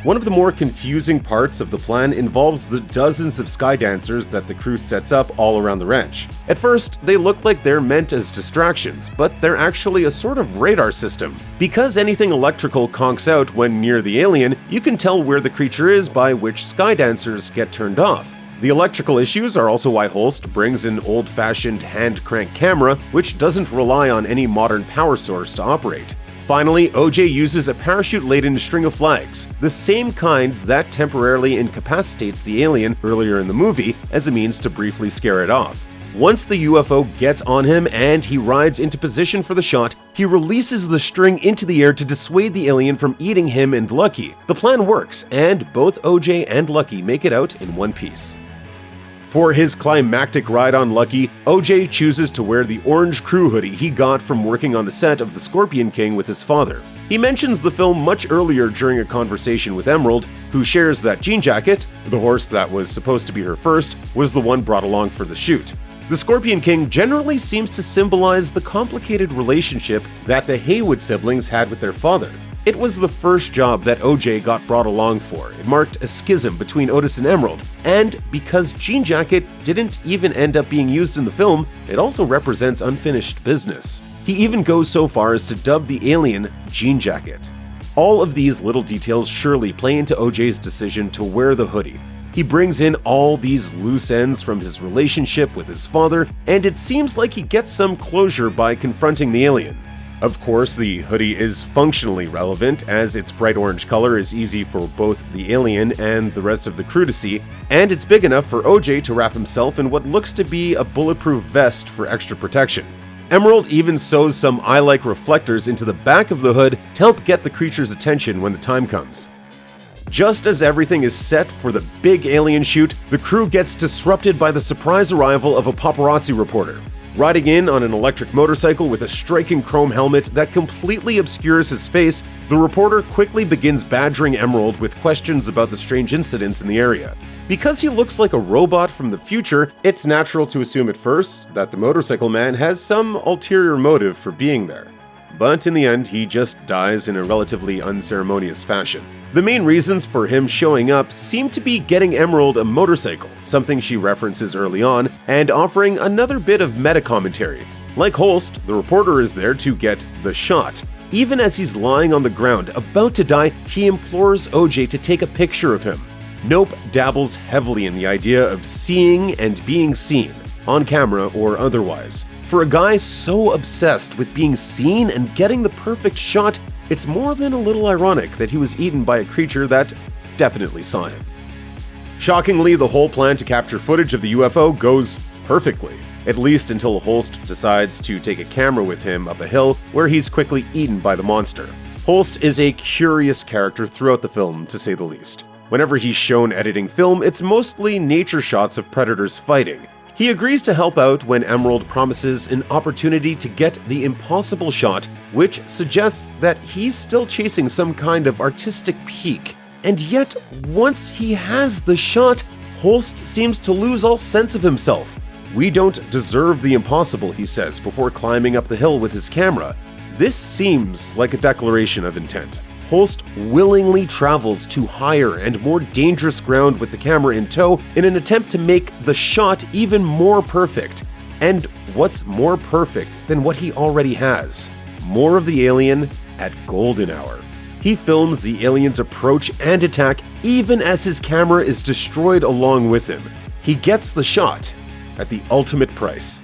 One of the more confusing parts of the plan involves the dozens of sky dancers that the crew sets up all around the ranch. At first, they look like they're meant as distractions, but they're actually a sort of radar system. Because anything electrical conks out when near the alien, you can tell where the creature is by which sky dancers get turned off. The electrical issues are also why Holst brings an old-fashioned hand-crank camera, which doesn't rely on any modern power source to operate. Finally, OJ uses a parachute-laden string of flags, the same kind that temporarily incapacitates the alien earlier in the movie as a means to briefly scare it off. Once the UFO gets on him and he rides into position for the shot, he releases the string into the air to dissuade the alien from eating him and Lucky. The plan works, and both OJ and Lucky make it out in one piece. For his climactic ride on Lucky, OJ chooses to wear the orange crew hoodie he got from working on the set of The Scorpion King with his father. He mentions the film much earlier during a conversation with Emerald, who shares that jean jacket, the horse that was supposed to be her first, was the one brought along for the shoot. The Scorpion King generally seems to symbolize the complicated relationship that the Haywood siblings had with their father. It was the first job that OJ got brought along for. It marked a schism between Otis and Emerald, and because Jean Jacket didn't even end up being used in the film, it also represents unfinished business. He even goes so far as to dub the alien Jean Jacket. All of these little details surely play into OJ's decision to wear the hoodie. He brings in all these loose ends from his relationship with his father, and it seems like he gets some closure by confronting the alien. Of course, the hoodie is functionally relevant, as its bright orange color is easy for both the alien and the rest of the crew to see, and it's big enough for OJ to wrap himself in what looks to be a bulletproof vest for extra protection. Emerald even sews some eye-like reflectors into the back of the hood to help get the creature's attention when the time comes. Just as everything is set for the big alien shoot, the crew gets disrupted by the surprise arrival of a paparazzi reporter. Riding in on an electric motorcycle with a striking chrome helmet that completely obscures his face, the reporter quickly begins badgering Emerald with questions about the strange incidents in the area. Because he looks like a robot from the future, it's natural to assume at first that the motorcycle man has some ulterior motive for being there. But in the end, he just dies in a relatively unceremonious fashion. The main reasons for him showing up seem to be getting Emerald a motorcycle, something she references early on, and offering another bit of meta-commentary. Like Holst, the reporter is there to get the shot. Even as he's lying on the ground, about to die, he implores OJ to take a picture of him. Nope dabbles heavily in the idea of seeing and being seen, on camera or otherwise. For a guy so obsessed with being seen and getting the perfect shot, it's more than a little ironic that he was eaten by a creature that definitely saw him. Shockingly, the whole plan to capture footage of the UFO goes perfectly, at least until Holst decides to take a camera with him up a hill where he's quickly eaten by the monster. Holst is a curious character throughout the film, to say the least. Whenever he's shown editing film, it's mostly nature shots of predators fighting. He agrees to help out when Emerald promises an opportunity to get the impossible shot, which suggests that he's still chasing some kind of artistic peak. And yet, once he has the shot, Holst seems to lose all sense of himself. "We don't deserve the impossible," he says before climbing up the hill with his camera. This seems like a declaration of intent. Holst willingly travels to higher and more dangerous ground with the camera in tow in an attempt to make the shot even more perfect. And what's more perfect than what he already has? More of the alien at golden hour. He films the alien's approach and attack even as his camera is destroyed along with him. He gets the shot at the ultimate price.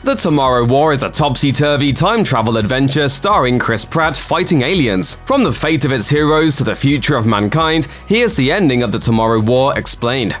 The Tomorrow War is a topsy-turvy time travel adventure starring Chris Pratt fighting aliens. From the fate of its heroes to the future of mankind, here's the ending of the Tomorrow War explained.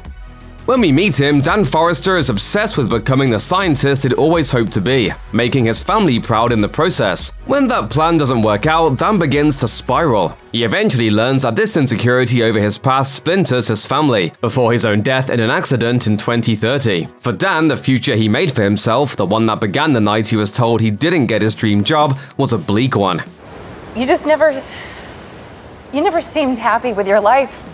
When we meet him, Dan Forrester is obsessed with becoming the scientist he'd always hoped to be, making his family proud in the process. When that plan doesn't work out, Dan begins to spiral. He eventually learns that this insecurity over his past splinters his family, before his own death in an accident in 2030. For Dan, the future he made for himself, the one that began the night he was told he didn't get his dream job, was a bleak one. You never seemed happy with your life.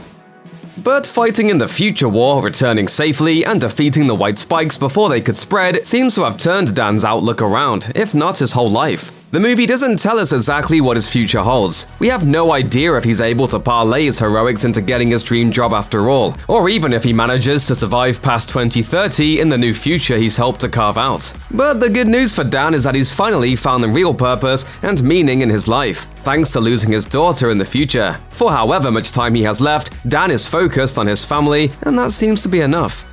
But fighting in the future war, returning safely, and defeating the white spikes before they could spread seems to have turned Dan's outlook around, if not his whole life. The movie doesn't tell us exactly what his future holds. We have no idea if he's able to parlay his heroics into getting his dream job after all, or even if he manages to survive past 2030 in the new future he's helped to carve out. But the good news for Dan is that he's finally found the real purpose and meaning in his life, thanks to losing his daughter in the future. For however much time he has left, Dan is focused on his family, and that seems to be enough.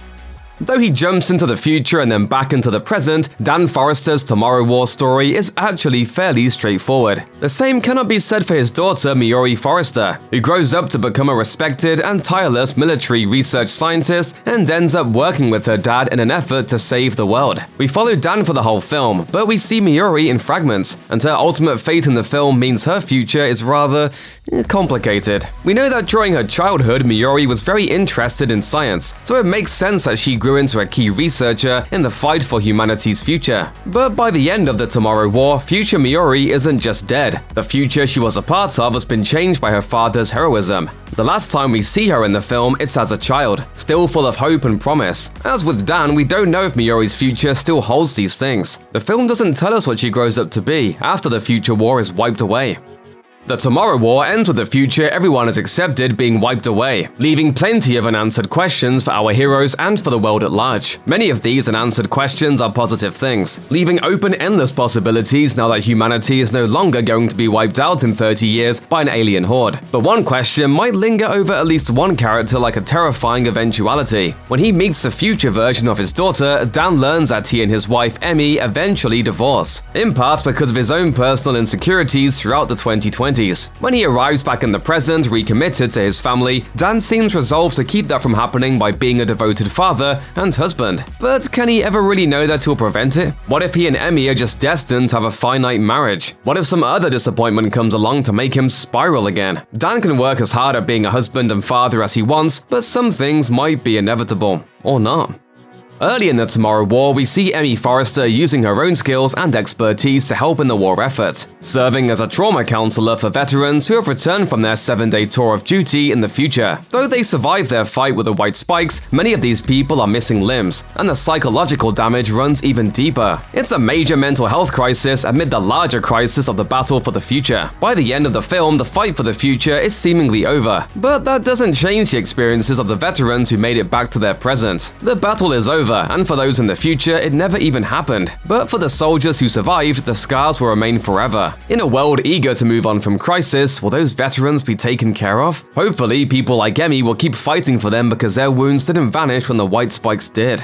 Though he jumps into the future and then back into the present, Dan Forrester's Tomorrow War story is actually fairly straightforward. The same cannot be said for his daughter Miori Forrester, who grows up to become a respected and tireless military research scientist and ends up working with her dad in an effort to save the world. We follow Dan for the whole film, but we see Miori in fragments, and her ultimate fate in the film means her future is rather complicated. We know that during her childhood, Miori was very interested in science, so it makes sense that she grew into a key researcher in the fight for humanity's future. But by the end of the Tomorrow War, future Miori isn't just dead. The future she was a part of has been changed by her father's heroism. The last time we see her in the film, it's as a child, still full of hope and promise. As with Dan, we don't know if Miori's future still holds these things. The film doesn't tell us what she grows up to be after the future war is wiped away. The Tomorrow War ends with a future everyone has accepted being wiped away, leaving plenty of unanswered questions for our heroes and for the world at large. Many of these unanswered questions are positive things, leaving open endless possibilities now that humanity is no longer going to be wiped out in 30 years by an alien horde. But one question might linger over at least one character like a terrifying eventuality. When he meets the future version of his daughter, Dan learns that he and his wife Emmy eventually divorce, in part because of his own personal insecurities throughout the 2020s. When he arrives back in the present, recommitted to his family, Dan seems resolved to keep that from happening by being a devoted father and husband. But can he ever really know that he'll prevent it? What if he and Emmy are just destined to have a finite marriage? What if some other disappointment comes along to make him spiral again? Dan can work as hard at being a husband and father as he wants, but some things might be inevitable. Or not. Early in the Tomorrow War, we see Emmy Forrester using her own skills and expertise to help in the war effort, serving as a trauma counselor for veterans who have returned from their 7-day tour of duty in the future. Though they survived their fight with the white spikes, many of these people are missing limbs, and the psychological damage runs even deeper. It's a major mental health crisis amid the larger crisis of the battle for the future. By the end of the film, the fight for the future is seemingly over, but that doesn't change the experiences of the veterans who made it back to their present. The battle is over, and for those in the future, it never even happened. But for the soldiers who survived, the scars will remain forever. In a world eager to move on from crisis, will those veterans be taken care of? Hopefully, people like Emmy will keep fighting for them because their wounds didn't vanish when the white spikes did.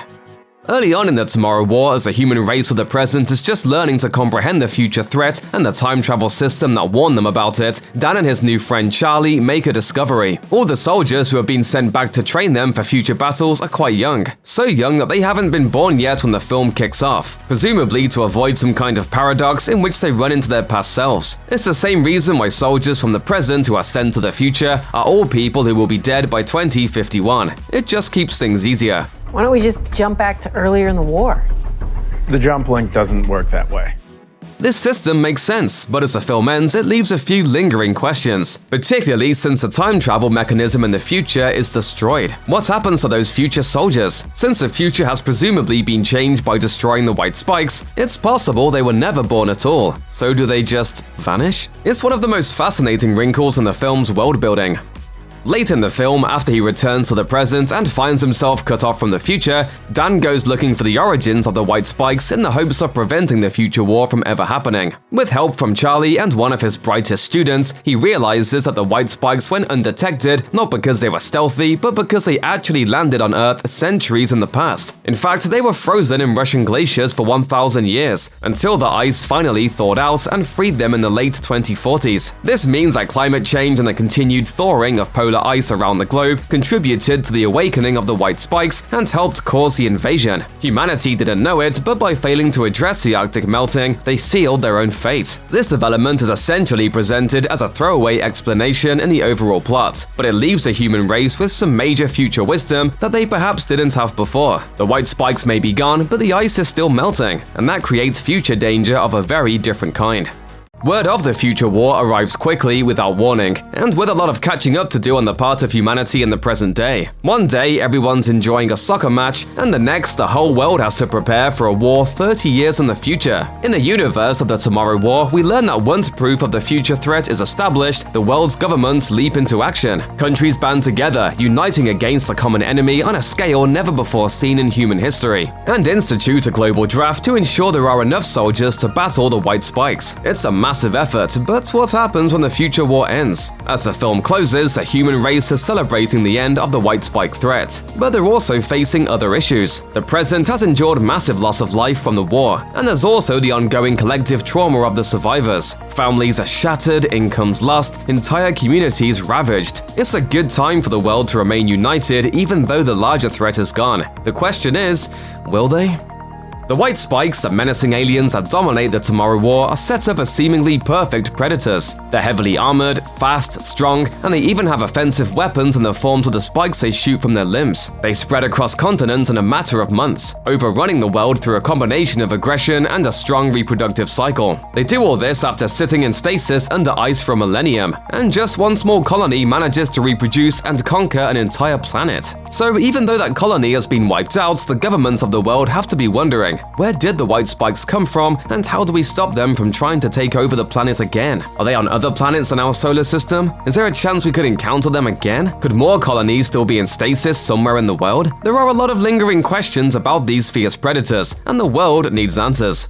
Early on in the Tomorrow War, as the human race of the present is just learning to comprehend the future threat and the time travel system that warned them about it, Dan and his new friend Charlie make a discovery. All the soldiers who have been sent back to train them for future battles are quite young. So young that they haven't been born yet when the film kicks off, presumably to avoid some kind of paradox in which they run into their past selves. It's the same reason why soldiers from the present who are sent to the future are all people who will be dead by 2051. It just keeps things easier. Why don't we just jump back to earlier in the war? The jump link doesn't work that way. This system makes sense, but as the film ends, it leaves a few lingering questions, particularly since the time travel mechanism in the future is destroyed. What happens to those future soldiers? Since the future has presumably been changed by destroying the white spikes, it's possible they were never born at all. So do they just vanish? It's one of the most fascinating wrinkles in the film's world building. Late in the film, after he returns to the present and finds himself cut off from the future, Dan goes looking for the origins of the white spikes in the hopes of preventing the future war from ever happening. With help from Charlie and one of his brightest students, he realizes that the white spikes went undetected not because they were stealthy, but because they actually landed on Earth centuries in the past. In fact, they were frozen in Russian glaciers for 1,000 years, until the ice finally thawed out and freed them in the late 2040s. This means that climate change and the continued thawing of polar ice around the globe contributed to the awakening of the white spikes and helped cause the invasion. Humanity didn't know it, but by failing to address the Arctic melting, they sealed their own fate. This development is essentially presented as a throwaway explanation in the overall plot, but it leaves the human race with some major future wisdom that they perhaps didn't have before. The white spikes may be gone, but the ice is still melting, and that creates future danger of a very different kind. Word of the future war arrives quickly without warning, and with a lot of catching up to do on the part of humanity in the present day. One day, everyone's enjoying a soccer match, and the next, the whole world has to prepare for a war 30 years in the future. In the universe of the Tomorrow War, we learn that once proof of the future threat is established, the world's governments leap into action. Countries band together, uniting against a common enemy on a scale never before seen in human history, and institute a global draft to ensure there are enough soldiers to battle the white spikes. It's a massive effort, but what happens when the future war ends? As the film closes, the human race is celebrating the end of the white spike threat, but they're also facing other issues. The present has endured massive loss of life from the war, and there's also the ongoing collective trauma of the survivors. Families are shattered, incomes lost, entire communities ravaged. It's a good time for the world to remain united even though the larger threat is gone. The question is, will they? The white spikes, the menacing aliens that dominate the Tomorrow War, are set up as seemingly perfect predators. They're heavily armored, fast, strong, and they even have offensive weapons in the forms of the spikes they shoot from their limbs. They spread across continents in a matter of months, overrunning the world through a combination of aggression and a strong reproductive cycle. They do all this after sitting in stasis under ice for a millennium, and just one small colony manages to reproduce and conquer an entire planet. So even though that colony has been wiped out, the governments of the world have to be wondering, Where did the white spikes come from, and how do we stop them from trying to take over the planet again? Are they on other planets in our solar system? Is there a chance we could encounter them again? Could more colonies still be in stasis somewhere in the world? There are a lot of lingering questions about these fierce predators, and the world needs answers.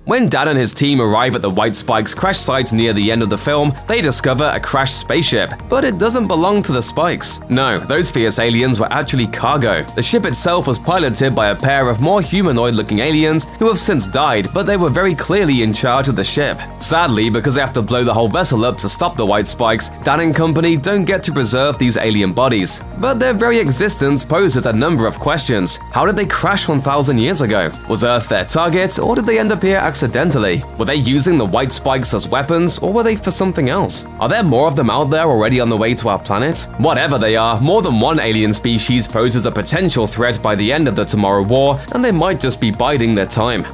When Dad and his team arrive at the White Spikes crash site near the end of the film, they discover a crashed spaceship. But it doesn't belong to the Spikes. No, those fierce aliens were actually cargo. The ship itself was piloted by a pair of more humanoid-looking aliens who have since died, but they were very clearly in charge of the ship. Sadly, because they have to blow the whole vessel up to stop the White Spikes, Dan and company don't get to preserve these alien bodies. But their very existence poses a number of questions. How did they crash 1,000 years ago? Was Earth their target, or did they end up here accidentally? Were they using the White Spikes as weapons, or were they for something else? Are there more of them out there already on the way to our planet? Whatever they are, more than one alien species poses a potential threat by the end of the Tomorrow War, and they might just be biding their time.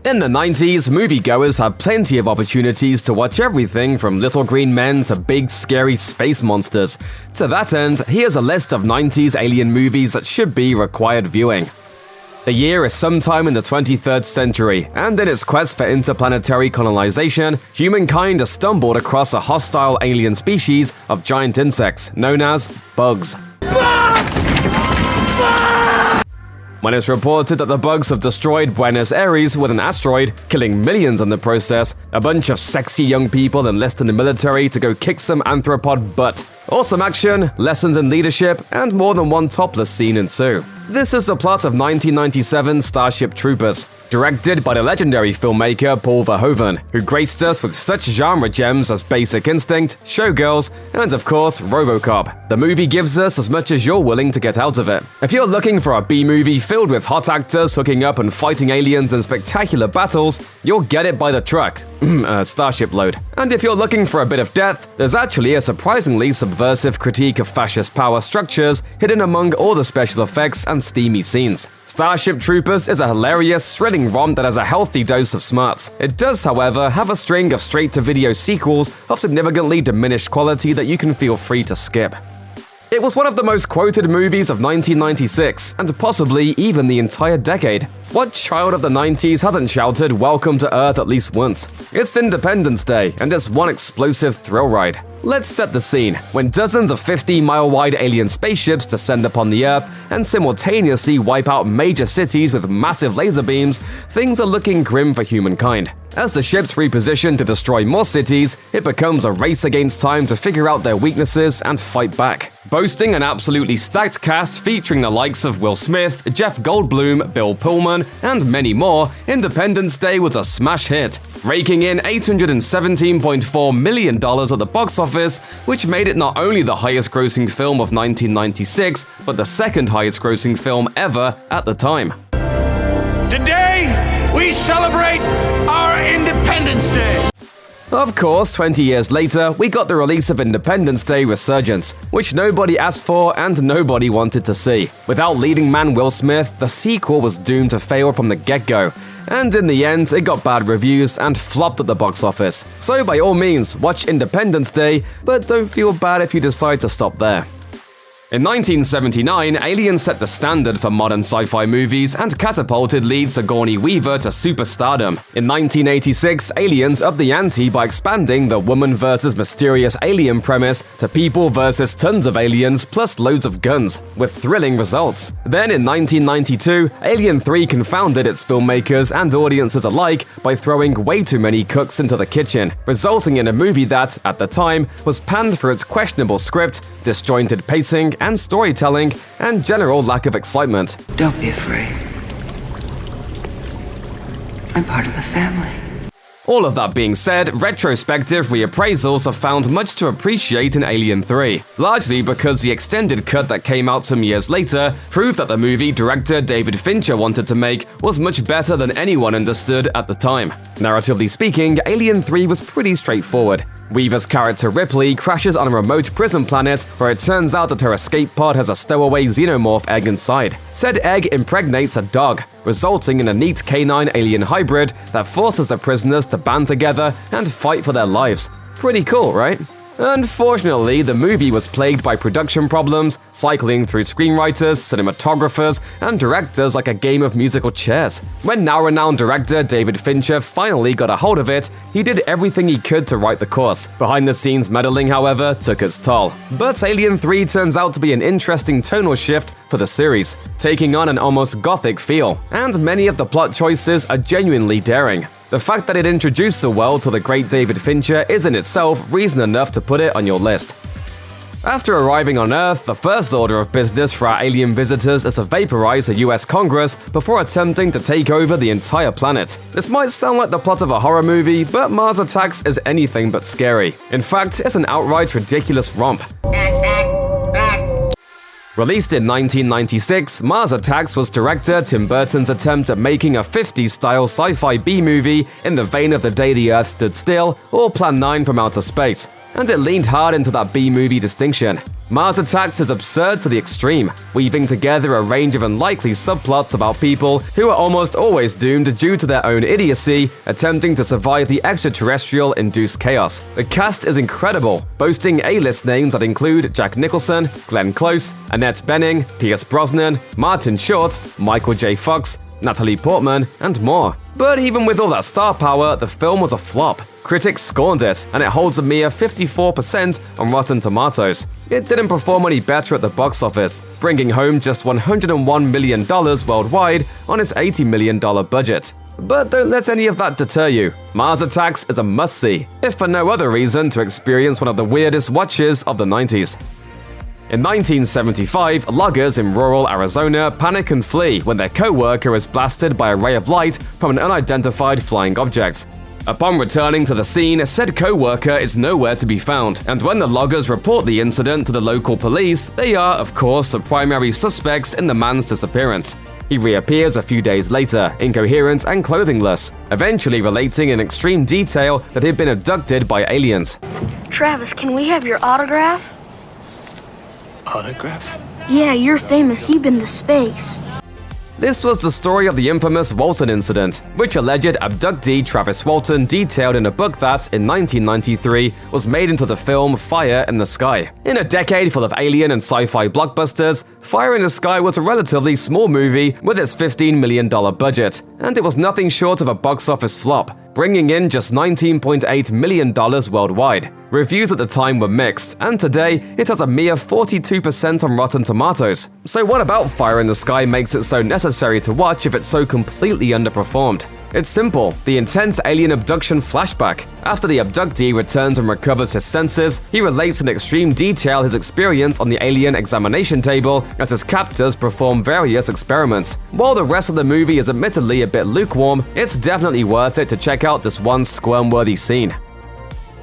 In the 90s, moviegoers had plenty of opportunities to watch everything from little green men to big, scary space monsters. To that end, here's a list of 90s alien movies that should be required viewing. The year is sometime in the 23rd century, and in its quest for interplanetary colonization, humankind has stumbled across a hostile alien species of giant insects known as bugs. When it's reported that the bugs have destroyed Buenos Aires with an asteroid, killing millions in the process, a bunch of sexy young people enlist in the military to go kick some anthropod butt. Awesome action, lessons in leadership, and more than one topless scene ensue. This is the plot of 1997's Starship Troopers, directed by the legendary filmmaker Paul Verhoeven, who graced us with such genre gems as Basic Instinct, Showgirls, and of course, RoboCop. The movie gives us as much as you're willing to get out of it. If you're looking for a B-movie filled with hot actors hooking up and fighting aliens in spectacular battles, you'll get it by the truck. Starship load. And if you're looking for a bit of depth, there's actually a surprisingly subversive critique of fascist power structures hidden among all the special effects and steamy scenes. Starship Troopers is a hilarious, thrilling romp that has a healthy dose of smarts. It does, however, have a string of straight-to-video sequels of significantly diminished quality that you can feel free to skip. It was one of the most quoted movies of 1996, and possibly even the entire decade. What child of the 90s hasn't shouted "Welcome to Earth" at least once? It's Independence Day, and it's one explosive thrill ride. Let's set the scene. When dozens of 50-mile-wide alien spaceships descend upon the Earth and simultaneously wipe out major cities with massive laser beams, things are looking grim for humankind. As the ships reposition to destroy more cities, it becomes a race against time to figure out their weaknesses and fight back. Boasting an absolutely stacked cast featuring the likes of Will Smith, Jeff Goldblum, Bill Pullman, and many more, Independence Day was a smash hit, raking in $817.4 million at the box office, which made it not only the highest-grossing film of 1996, but the second highest-grossing film ever at the time. Today, we celebrate our Independence Day. Of course, 20 years later, we got the release of Independence Day Resurgence, which nobody asked for and nobody wanted to see. Without leading man Will Smith, the sequel was doomed to fail from the get-go. And in the end, it got bad reviews and flopped at the box office. So by all means, watch Independence Day, but don't feel bad if you decide to stop there. In 1979, Alien set the standard for modern sci-fi movies and catapulted lead Sigourney Weaver to superstardom. In 1986, Aliens upped the ante by expanding the woman versus mysterious alien premise to people versus tons of aliens plus loads of guns, with thrilling results. Then in 1992, Alien 3 confounded its filmmakers and audiences alike by throwing way too many cooks into the kitchen, resulting in a movie that, at the time, was panned for its questionable script, disjointed pacing, and storytelling, and general lack of excitement. Don't be afraid. I'm part of the family. All of that being said, retrospective reappraisals have found much to appreciate in Alien 3, largely because the extended cut that came out some years later proved that the movie director David Fincher wanted to make was much better than anyone understood at the time. Narratively speaking, Alien 3 was pretty straightforward. Weaver's character Ripley crashes on a remote prison planet where it turns out that her escape pod has a stowaway xenomorph egg inside. Said egg impregnates a dog, resulting in a neat canine-alien hybrid that forces the prisoners to band together and fight for their lives. Pretty cool, right? Unfortunately, the movie was plagued by production problems, cycling through screenwriters, cinematographers, and directors like a game of musical chairs. When now-renowned director David Fincher finally got a hold of it, he did everything he could to right the course. Behind-the-scenes meddling, however, took its toll. But Alien 3 turns out to be an interesting tonal shift for the series, taking on an almost gothic feel, and many of the plot choices are genuinely daring. The fact that it introduced the world to the great David Fincher is in itself reason enough to put it on your list. After arriving on Earth, the first order of business for our alien visitors is to vaporize the US Congress before attempting to take over the entire planet. This might sound like the plot of a horror movie, but Mars Attacks is anything but scary. In fact, it's an outright ridiculous romp. Released in 1996, Mars Attacks was director Tim Burton's attempt at making a 50s-style sci-fi B-movie in the vein of The Day the Earth Stood Still or Plan 9 from Outer Space, and it leaned hard into that B-movie distinction. Mars Attacks is absurd to the extreme, weaving together a range of unlikely subplots about people who are almost always doomed due to their own idiocy, attempting to survive the extraterrestrial-induced chaos. The cast is incredible, boasting A-list names that include Jack Nicholson, Glenn Close, Annette Bening, Pierce Brosnan, Martin Short, Michael J. Fox, Natalie Portman, and more. But even with all that star power, the film was a flop. Critics scorned it, and it holds a mere 54% on Rotten Tomatoes. It didn't perform any better at the box office, bringing home just $101 million worldwide on its $80 million budget. But don't let any of that deter you. Mars Attacks is a must-see, if for no other reason to experience one of the weirdest watches of the 90s. In 1975, loggers in rural Arizona panic and flee when their co-worker is blasted by a ray of light from an unidentified flying object. Upon returning to the scene, said co-worker is nowhere to be found, and when the loggers report the incident to the local police, they are, of course, the primary suspects in the man's disappearance. He reappears a few days later, incoherent and clothingless, eventually relating in extreme detail that he'd been abducted by aliens. Travis, can we have your autograph? Autograph? Yeah, you're famous. You've been to space. This was the story of the infamous Walton incident, which alleged abductee Travis Walton detailed in a book that, in 1993, was made into the film Fire in the Sky. In a decade full of alien and sci-fi blockbusters, Fire in the Sky was a relatively small movie with its $15 million budget, and it was nothing short of a box office flop, bringing in just $19.8 million worldwide. Reviews at the time were mixed, and today it has a mere 42% on Rotten Tomatoes. So what about Fire in the Sky makes it so necessary to watch if it's so completely underperformed? It's simple, the intense alien abduction flashback. After the abductee returns and recovers his senses, he relates in extreme detail his experience on the alien examination table as his captors perform various experiments. While the rest of the movie is admittedly a bit lukewarm, it's definitely worth it to check out this one squirm-worthy scene.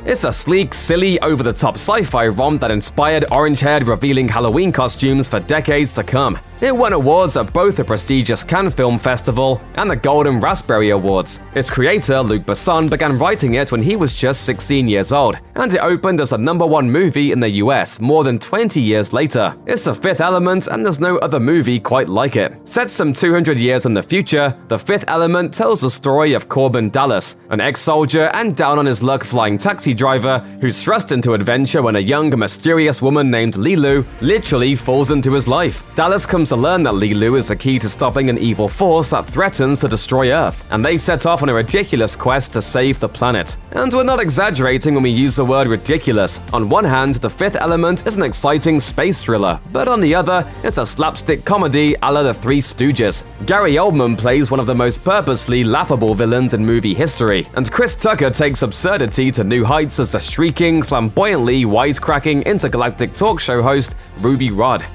It's a sleek, silly, over-the-top sci-fi romp that inspired orange-haired revealing Halloween costumes for decades to come. It won awards at both the prestigious Cannes Film Festival and the Golden Raspberry Awards. Its creator, Luc Besson, began writing it when he was just 16 years old, and it opened as the #1 movie in the US more than 20 years later. It's The Fifth Element, and there's no other movie quite like it. Set some 200 years in the future, The Fifth Element tells the story of Corbin Dallas, an ex-soldier and down-on-his-luck flying taxi driver who's thrust into adventure when a young, mysterious woman named Lilu literally falls into his life. Dallas comes to learn that Lilu is the key to stopping an evil force that threatens to destroy Earth, and they set off on a ridiculous quest to save the planet. And we're not exaggerating when we use the word ridiculous. On one hand, The Fifth Element is an exciting space thriller, but on the other, it's a slapstick comedy a la The Three Stooges. Gary Oldman plays one of the most purposely laughable villains in movie history, and Chris Tucker takes absurdity to new heights as the shrieking, flamboyantly wisecracking intergalactic talk show host Ruby Rhod.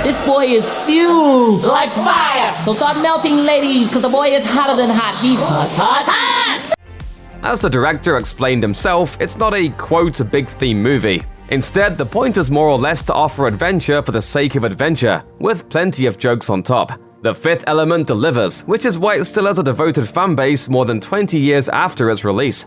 This boy is fused like fire. So start melting, ladies, because the boy is hotter than hot. He's hot, hot, hot. As the director explained himself, it's not a, quote, big theme movie. Instead, the point is more or less to offer adventure for the sake of adventure, with plenty of jokes on top. The Fifth Element delivers, which is why it still has a devoted fanbase more than 20 years after its release.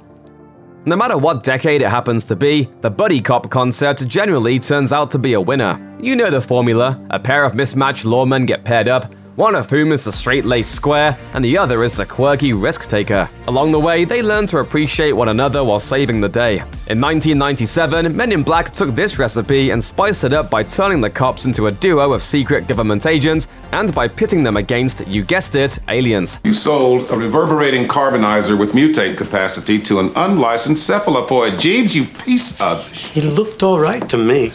No matter what decade it happens to be, the buddy cop concept generally turns out to be a winner. You know the formula: a pair of mismatched lawmen get paired up, one of whom is the straight-laced square and the other is the quirky risk-taker. Along the way, they learn to appreciate one another while saving the day. In 1997, Men in Black took this recipe and spiced it up by turning the cops into a duo of secret government agents and by pitting them against, you guessed it, aliens. You sold a reverberating carbonizer with mutate capacity to an unlicensed cephalopoid. Jeeves, you piece of... He looked all right to me.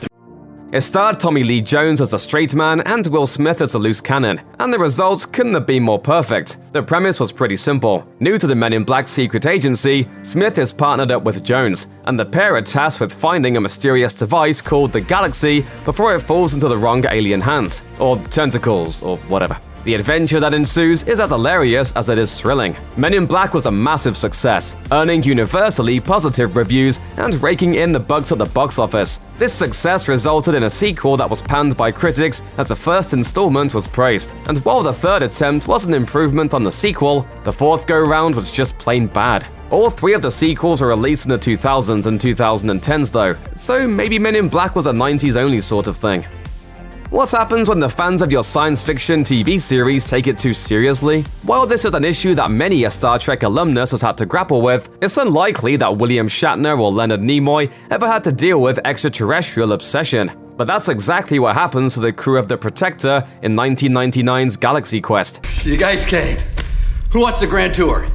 It starred Tommy Lee Jones as the straight man and Will Smith as the loose cannon, and the results couldn't have been more perfect. The premise was pretty simple. New to the Men in Black secret agency, Smith is partnered up with Jones, and the pair are tasked with finding a mysterious device called the Galaxy before it falls into the wrong alien hands, or tentacles, or whatever. The adventure that ensues is as hilarious as it is thrilling. Men in Black was a massive success, earning universally positive reviews and raking in the bucks at the box office. This success resulted in a sequel that was panned by critics as the first installment was praised. And while the third attempt was an improvement on the sequel, the fourth go-round was just plain bad. All three of the sequels were released in the 2000s and 2010s though, so maybe Men in Black was a 90s only sort of thing. What happens when the fans of your science fiction TV series take it too seriously? While this is an issue that many a Star Trek alumnus has had to grapple with, it's unlikely that William Shatner or Leonard Nimoy ever had to deal with extraterrestrial obsession. But that's exactly what happens to the crew of the Protector in 1999's Galaxy Quest. You guys came. Who wants the grand tour?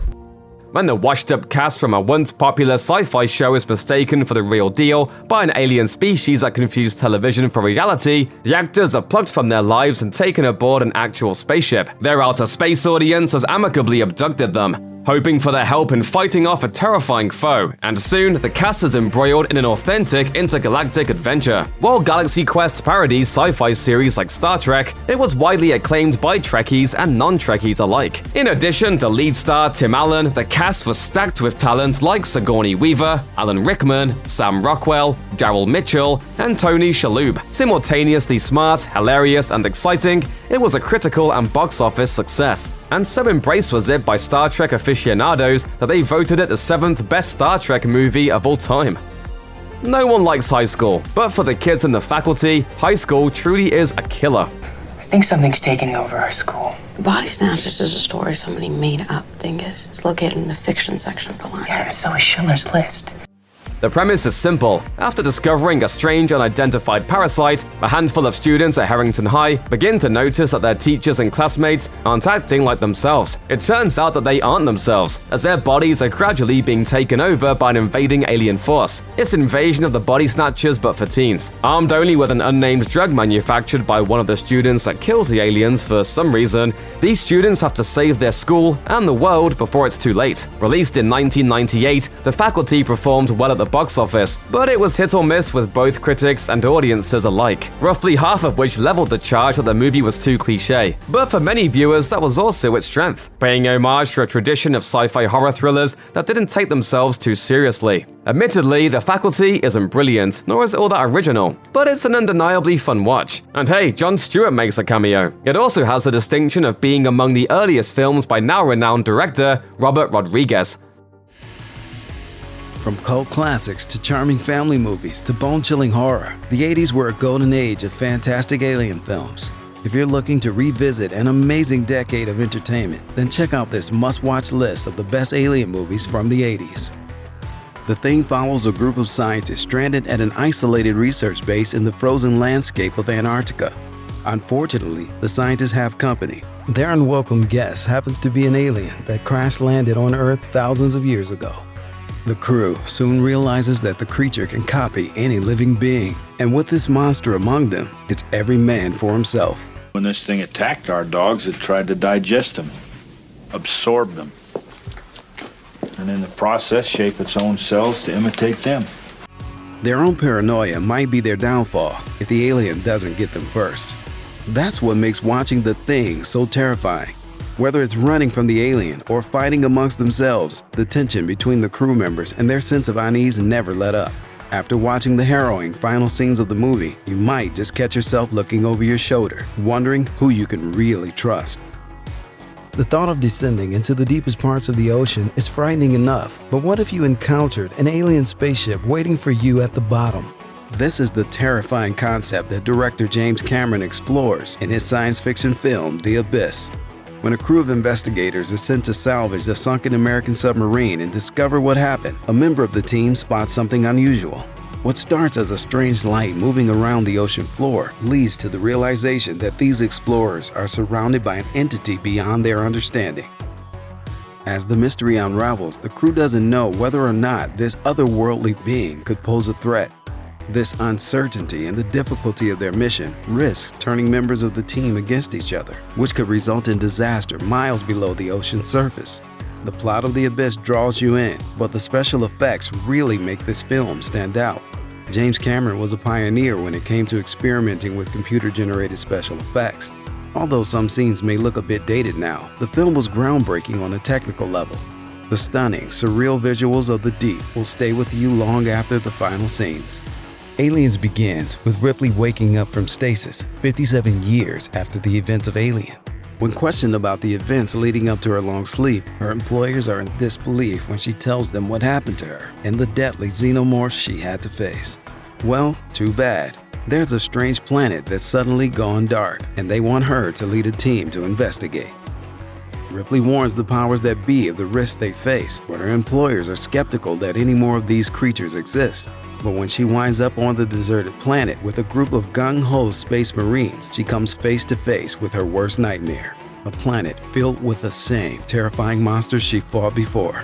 When the washed-up cast from a once popular sci-fi show is mistaken for the real deal by an alien species that confused television for reality, the actors are plucked from their lives and taken aboard an actual spaceship. Their outer space audience has amicably abducted them, hoping for their help in fighting off a terrifying foe, and soon the cast is embroiled in an authentic intergalactic adventure. While Galaxy Quest parodies sci-fi series like Star Trek, it was widely acclaimed by Trekkies and non-Trekkies alike. In addition to lead star Tim Allen, the cast was stacked with talent like Sigourney Weaver, Alan Rickman, Sam Rockwell, Daryl Mitchell, and Tony Shalhoub. Simultaneously smart, hilarious, and exciting, it was a critical and box office success. And so embraced was it by Star Trek aficionados that they voted it the 7th best Star Trek movie of all time. No one likes high school, but for the kids and the faculty, high school truly is a killer. I think something's taking over our school. Body Snatchers is a story somebody made up, dingus. It's located in the fiction section of the line. Yeah, and so is Schindler's List. The premise is simple. After discovering a strange unidentified parasite, a handful of students at Harrington High begin to notice that their teachers and classmates aren't acting like themselves. It turns out that they aren't themselves, as their bodies are gradually being taken over by an invading alien force. It's Invasion of the Body Snatchers but for teens. Armed only with an unnamed drug manufactured by one of the students that kills the aliens for some reason, these students have to save their school and the world before it's too late. Released in 1998, the faculty performed well at the box office, but it was hit or miss with both critics and audiences alike, roughly half of which leveled the charge that the movie was too cliche. But for many viewers, that was also its strength, paying homage to a tradition of sci-fi horror thrillers that didn't take themselves too seriously. Admittedly, The Faculty isn't brilliant, nor is it all that original, but it's an undeniably fun watch. And hey, Jon Stewart makes a cameo. It also has the distinction of being among the earliest films by now-renowned director Robert Rodriguez. From cult classics to charming family movies to bone-chilling horror, the 80s were a golden age of fantastic alien films. If you're looking to revisit an amazing decade of entertainment, then check out this must-watch list of the best alien movies from the 80s. The Thing follows a group of scientists stranded at an isolated research base in the frozen landscape of Antarctica. Unfortunately, the scientists have company. Their unwelcome guest happens to be an alien that crash-landed on Earth thousands of years ago. The crew soon realizes that the creature can copy any living being, and with this monster among them, it's every man for himself. When this thing attacked our dogs, it tried to digest them, absorb them, and in the process shape its own cells to imitate them. Their own paranoia might be their downfall if the alien doesn't get them first. That's what makes watching The Thing so terrifying. Whether it's running from the alien or fighting amongst themselves, the tension between the crew members and their sense of unease never let up. After watching the harrowing final scenes of the movie, you might just catch yourself looking over your shoulder, wondering who you can really trust. The thought of descending into the deepest parts of the ocean is frightening enough, but what if you encountered an alien spaceship waiting for you at the bottom? This is the terrifying concept that director James Cameron explores in his science fiction film, The Abyss. When a crew of investigators is sent to salvage the sunken American submarine and discover what happened, a member of the team spots something unusual. What starts as a strange light moving around the ocean floor leads to the realization that these explorers are surrounded by an entity beyond their understanding. As the mystery unravels, the crew doesn't know whether or not this otherworldly being could pose a threat. This uncertainty and the difficulty of their mission risks turning members of the team against each other, which could result in disaster miles below the ocean's surface. The plot of The Abyss draws you in, but the special effects really make this film stand out. James Cameron was a pioneer when it came to experimenting with computer-generated special effects. Although some scenes may look a bit dated now, the film was groundbreaking on a technical level. The stunning, surreal visuals of the deep will stay with you long after the final scenes. Aliens begins with Ripley waking up from stasis 57 years after the events of Alien. When questioned about the events leading up to her long sleep, her employers are in disbelief when she tells them what happened to her and the deadly xenomorphs she had to face. Well, too bad. There's a strange planet that's suddenly gone dark, and they want her to lead a team to investigate. Ripley warns the powers that be of the risks they face, but her employers are skeptical that any more of these creatures exist. But when she winds up on the deserted planet with a group of gung-ho space marines, she comes face to face with her worst nightmare, a planet filled with the same terrifying monsters she fought before.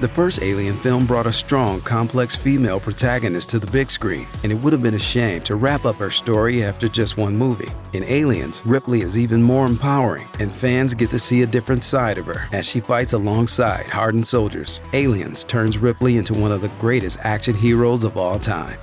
The first Alien film brought a strong, complex female protagonist to the big screen, and it would have been a shame to wrap up her story after just one movie. In Aliens, Ripley is even more empowering, and fans get to see a different side of her as she fights alongside hardened soldiers. Aliens turns Ripley into one of the greatest action heroes of all time.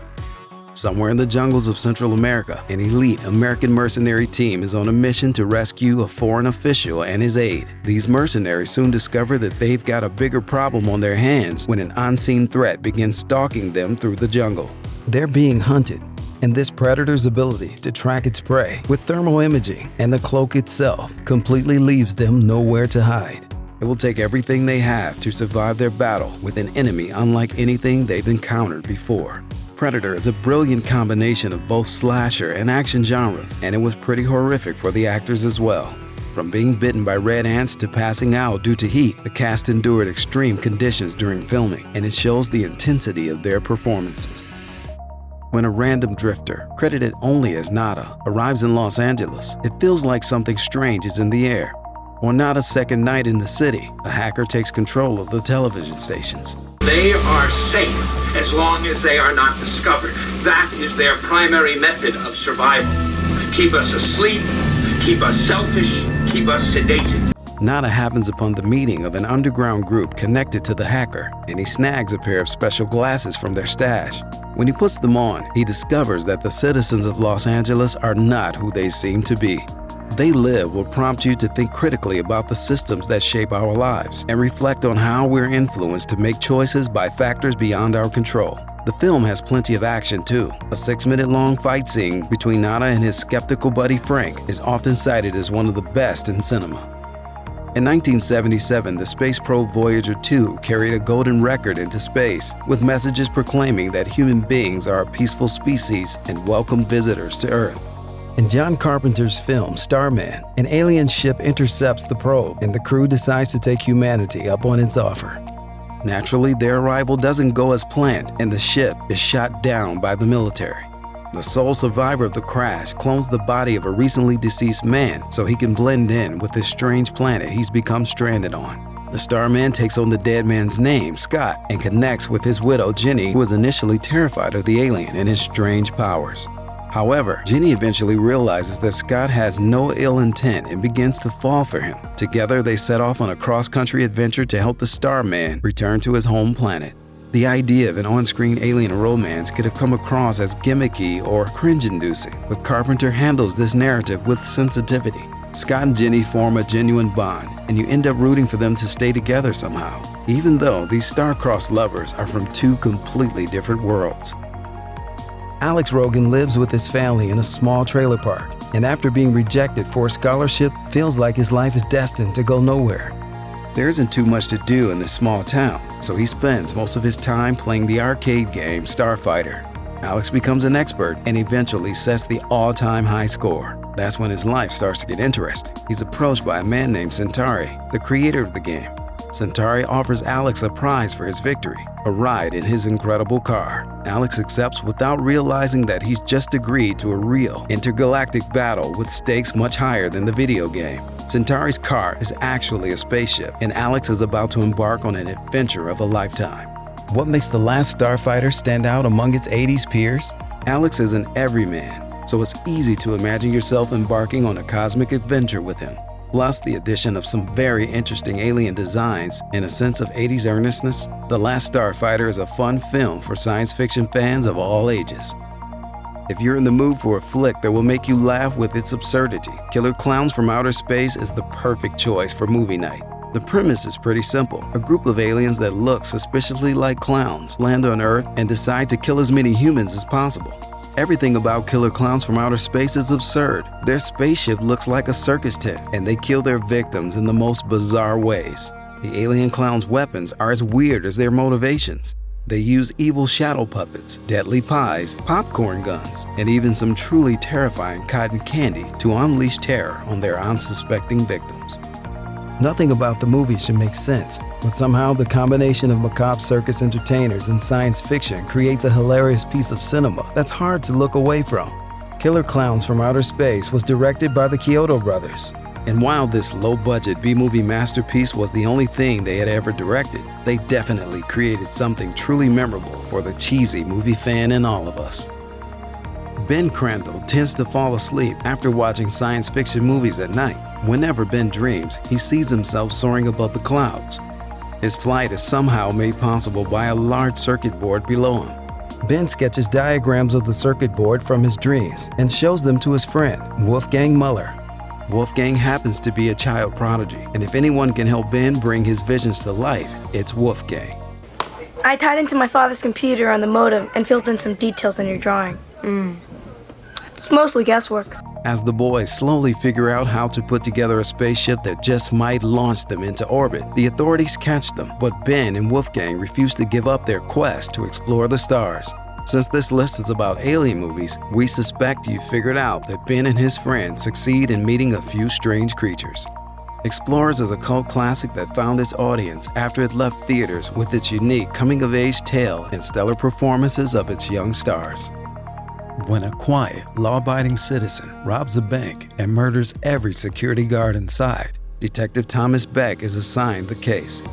Somewhere in the jungles of Central America, an elite American mercenary team is on a mission to rescue a foreign official and his aide. These mercenaries soon discover that they've got a bigger problem on their hands when an unseen threat begins stalking them through the jungle. They're being hunted, and this predator's ability to track its prey with thermal imaging and the cloak itself completely leaves them nowhere to hide. It will take everything they have to survive their battle with an enemy unlike anything they've encountered before. Predator is a brilliant combination of both slasher and action genres, and it was pretty horrific for the actors as well. From being bitten by red ants to passing out due to heat, the cast endured extreme conditions during filming, and it shows the intensity of their performances. When a random drifter, credited only as Nada, arrives in Los Angeles, it feels like something strange is in the air. On Nada's second night in the city, a hacker takes control of the television stations. They are safe as long as they are not discovered. That is their primary method of survival. Keep us asleep, keep us selfish, keep us sedated. Nada happens upon the meeting of an underground group connected to the hacker, and he snags a pair of special glasses from their stash. When he puts them on, he discovers that the citizens of Los Angeles are not who they seem to be. They Live will prompt you to think critically about the systems that shape our lives and reflect on how we're influenced to make choices by factors beyond our control. The film has plenty of action too. A 6-minute-long fight scene between Nada and his skeptical buddy Frank is often cited as one of the best in cinema. In 1977, the space probe Voyager 2 carried a golden record into space, with messages proclaiming that human beings are a peaceful species and welcome visitors to Earth. In John Carpenter's film Starman, an alien ship intercepts the probe, and the crew decides to take humanity up on its offer. Naturally, their arrival doesn't go as planned, and the ship is shot down by the military. The sole survivor of the crash clones the body of a recently deceased man so he can blend in with this strange planet he's become stranded on. The Starman takes on the dead man's name, Scott, and connects with his widow, Jenny, who was initially terrified of the alien and his strange powers. However, Jenny eventually realizes that Scott has no ill intent and begins to fall for him. Together, they set off on a cross-country adventure to help the Starman return to his home planet. The idea of an on-screen alien romance could have come across as gimmicky or cringe-inducing, but Carpenter handles this narrative with sensitivity. Scott and Jenny form a genuine bond, and you end up rooting for them to stay together somehow, even though these star-crossed lovers are from two completely different worlds. Alex Rogan lives with his family in a small trailer park, and after being rejected for a scholarship, feels like his life is destined to go nowhere. There isn't too much to do in this small town, so he spends most of his time playing the arcade game Starfighter. Alex becomes an expert and eventually sets the all-time high score. That's when his life starts to get interesting. He's approached by a man named Centauri, the creator of the game. Centauri offers Alex a prize for his victory, a ride in his incredible car. Alex accepts without realizing that he's just agreed to a real intergalactic battle with stakes much higher than the video game. Centauri's car is actually a spaceship, and Alex is about to embark on an adventure of a lifetime. What makes The Last Starfighter stand out among its 80s peers? Alex is an everyman, so it's easy to imagine yourself embarking on a cosmic adventure with him. Plus the addition of some very interesting alien designs and a sense of 80s earnestness, The Last Starfighter is a fun film for science fiction fans of all ages. If you're in the mood for a flick that will make you laugh with its absurdity, Killer Clowns from Outer Space is the perfect choice for movie night. The premise is pretty simple. A group of aliens that look suspiciously like clowns land on Earth and decide to kill as many humans as possible. Everything about Killer Clowns from Outer Space is absurd. Their spaceship looks like a circus tent, and they kill their victims in the most bizarre ways. The alien clowns' weapons are as weird as their motivations. They use evil shadow puppets, deadly pies, popcorn guns, and even some truly terrifying cotton candy to unleash terror on their unsuspecting victims. Nothing about the movie should make sense, but somehow the combination of macabre circus entertainers and science fiction creates a hilarious piece of cinema that's hard to look away from. Killer Clowns from Outer Space was directed by the Kyoto brothers. And while this low-budget B-movie masterpiece was the only thing they had ever directed, they definitely created something truly memorable for the cheesy movie fan in all of us. Ben Crandall tends to fall asleep after watching science fiction movies at night. Whenever Ben dreams, he sees himself soaring above the clouds. His flight is somehow made possible by a large circuit board below him. Ben sketches diagrams of the circuit board from his dreams and shows them to his friend, Wolfgang Muller. Wolfgang happens to be a child prodigy, and if anyone can help Ben bring his visions to life, it's Wolfgang. I tied into my father's computer on the modem and filled in some details on your drawing. It's mostly guesswork. As the boys slowly figure out how to put together a spaceship that just might launch them into orbit, the authorities catch them, but Ben and Wolfgang refuse to give up their quest to explore the stars. Since this list is about alien movies, we suspect you figured out that Ben and his friends succeed in meeting a few strange creatures. Explorers is a cult classic that found its audience after it left theaters with its unique coming-of-age tale and stellar performances of its young stars. When a quiet, law-abiding citizen robs a bank and murders every security guard inside, Detective Thomas Beck is assigned the case.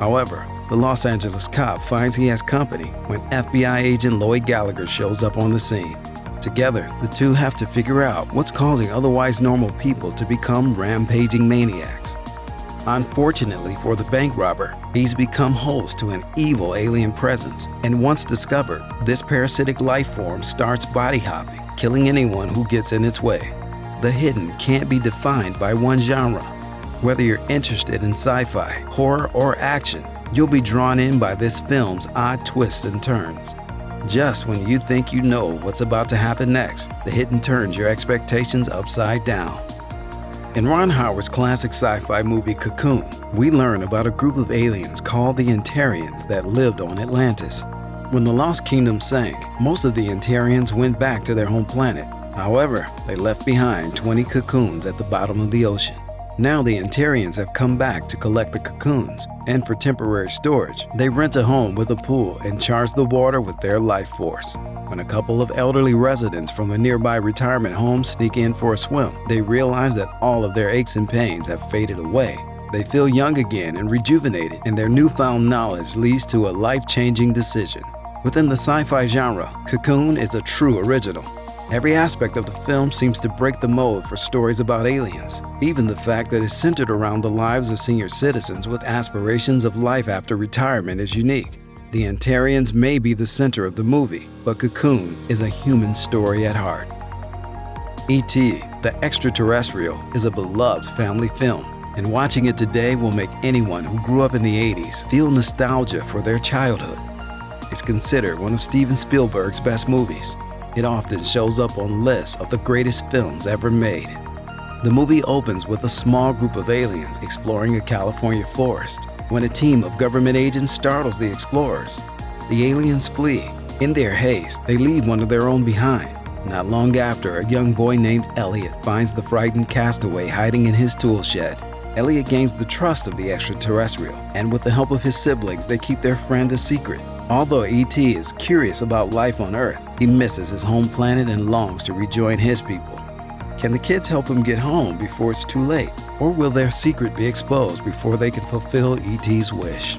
However, the Los Angeles cop finds he has company when FBI agent Lloyd Gallagher shows up on the scene. Together, the two have to figure out what's causing otherwise normal people to become rampaging maniacs. Unfortunately for the bank robber, he's become host to an evil alien presence, and once discovered, this parasitic life form starts body hopping, killing anyone who gets in its way. The hidden can't be defined by one genre. Whether you're interested in sci-fi, horror, or action, you'll be drawn in by this film's odd twists and turns. Just when you think you know what's about to happen next, the hidden turns your expectations upside down. In Ron Howard's classic sci-fi movie Cocoon, we learn about a group of aliens called the Antarians that lived on Atlantis. When the Lost Kingdom sank, most of the Antarians went back to their home planet. However, they left behind 20 cocoons at the bottom of the ocean. Now the Antarians have come back to collect the cocoons, and for temporary storage, they rent a home with a pool and charge the water with their life force. When a couple of elderly residents from a nearby retirement home sneak in for a swim, they realize that all of their aches and pains have faded away. They feel young again and rejuvenated, and their newfound knowledge leads to a life-changing decision. Within the sci-fi genre, Cocoon is a true original. Every aspect of the film seems to break the mold for stories about aliens. Even the fact that it's centered around the lives of senior citizens with aspirations of life after retirement is unique. The Antarians may be the center of the movie, but Cocoon is a human story at heart. E.T., the Extraterrestrial, is a beloved family film, and watching it today will make anyone who grew up in the 80s feel nostalgia for their childhood. It's considered one of Steven Spielberg's best movies. It often shows up on lists of the greatest films ever made. The movie opens with a small group of aliens exploring a California forest when a team of government agents startles the explorers. The aliens flee, In their haste, they leave one of their own behind. Not long after, a young boy named Elliot finds the frightened castaway hiding in his tool shed. Elliot gains the trust of the extraterrestrial, and with the help of his siblings, they keep their friend a secret. Although E.T. is curious about life on Earth, he misses his home planet and longs to rejoin his people. Can the kids help him get home before it's too late? Or will their secret be exposed before they can fulfill E.T.'s wish?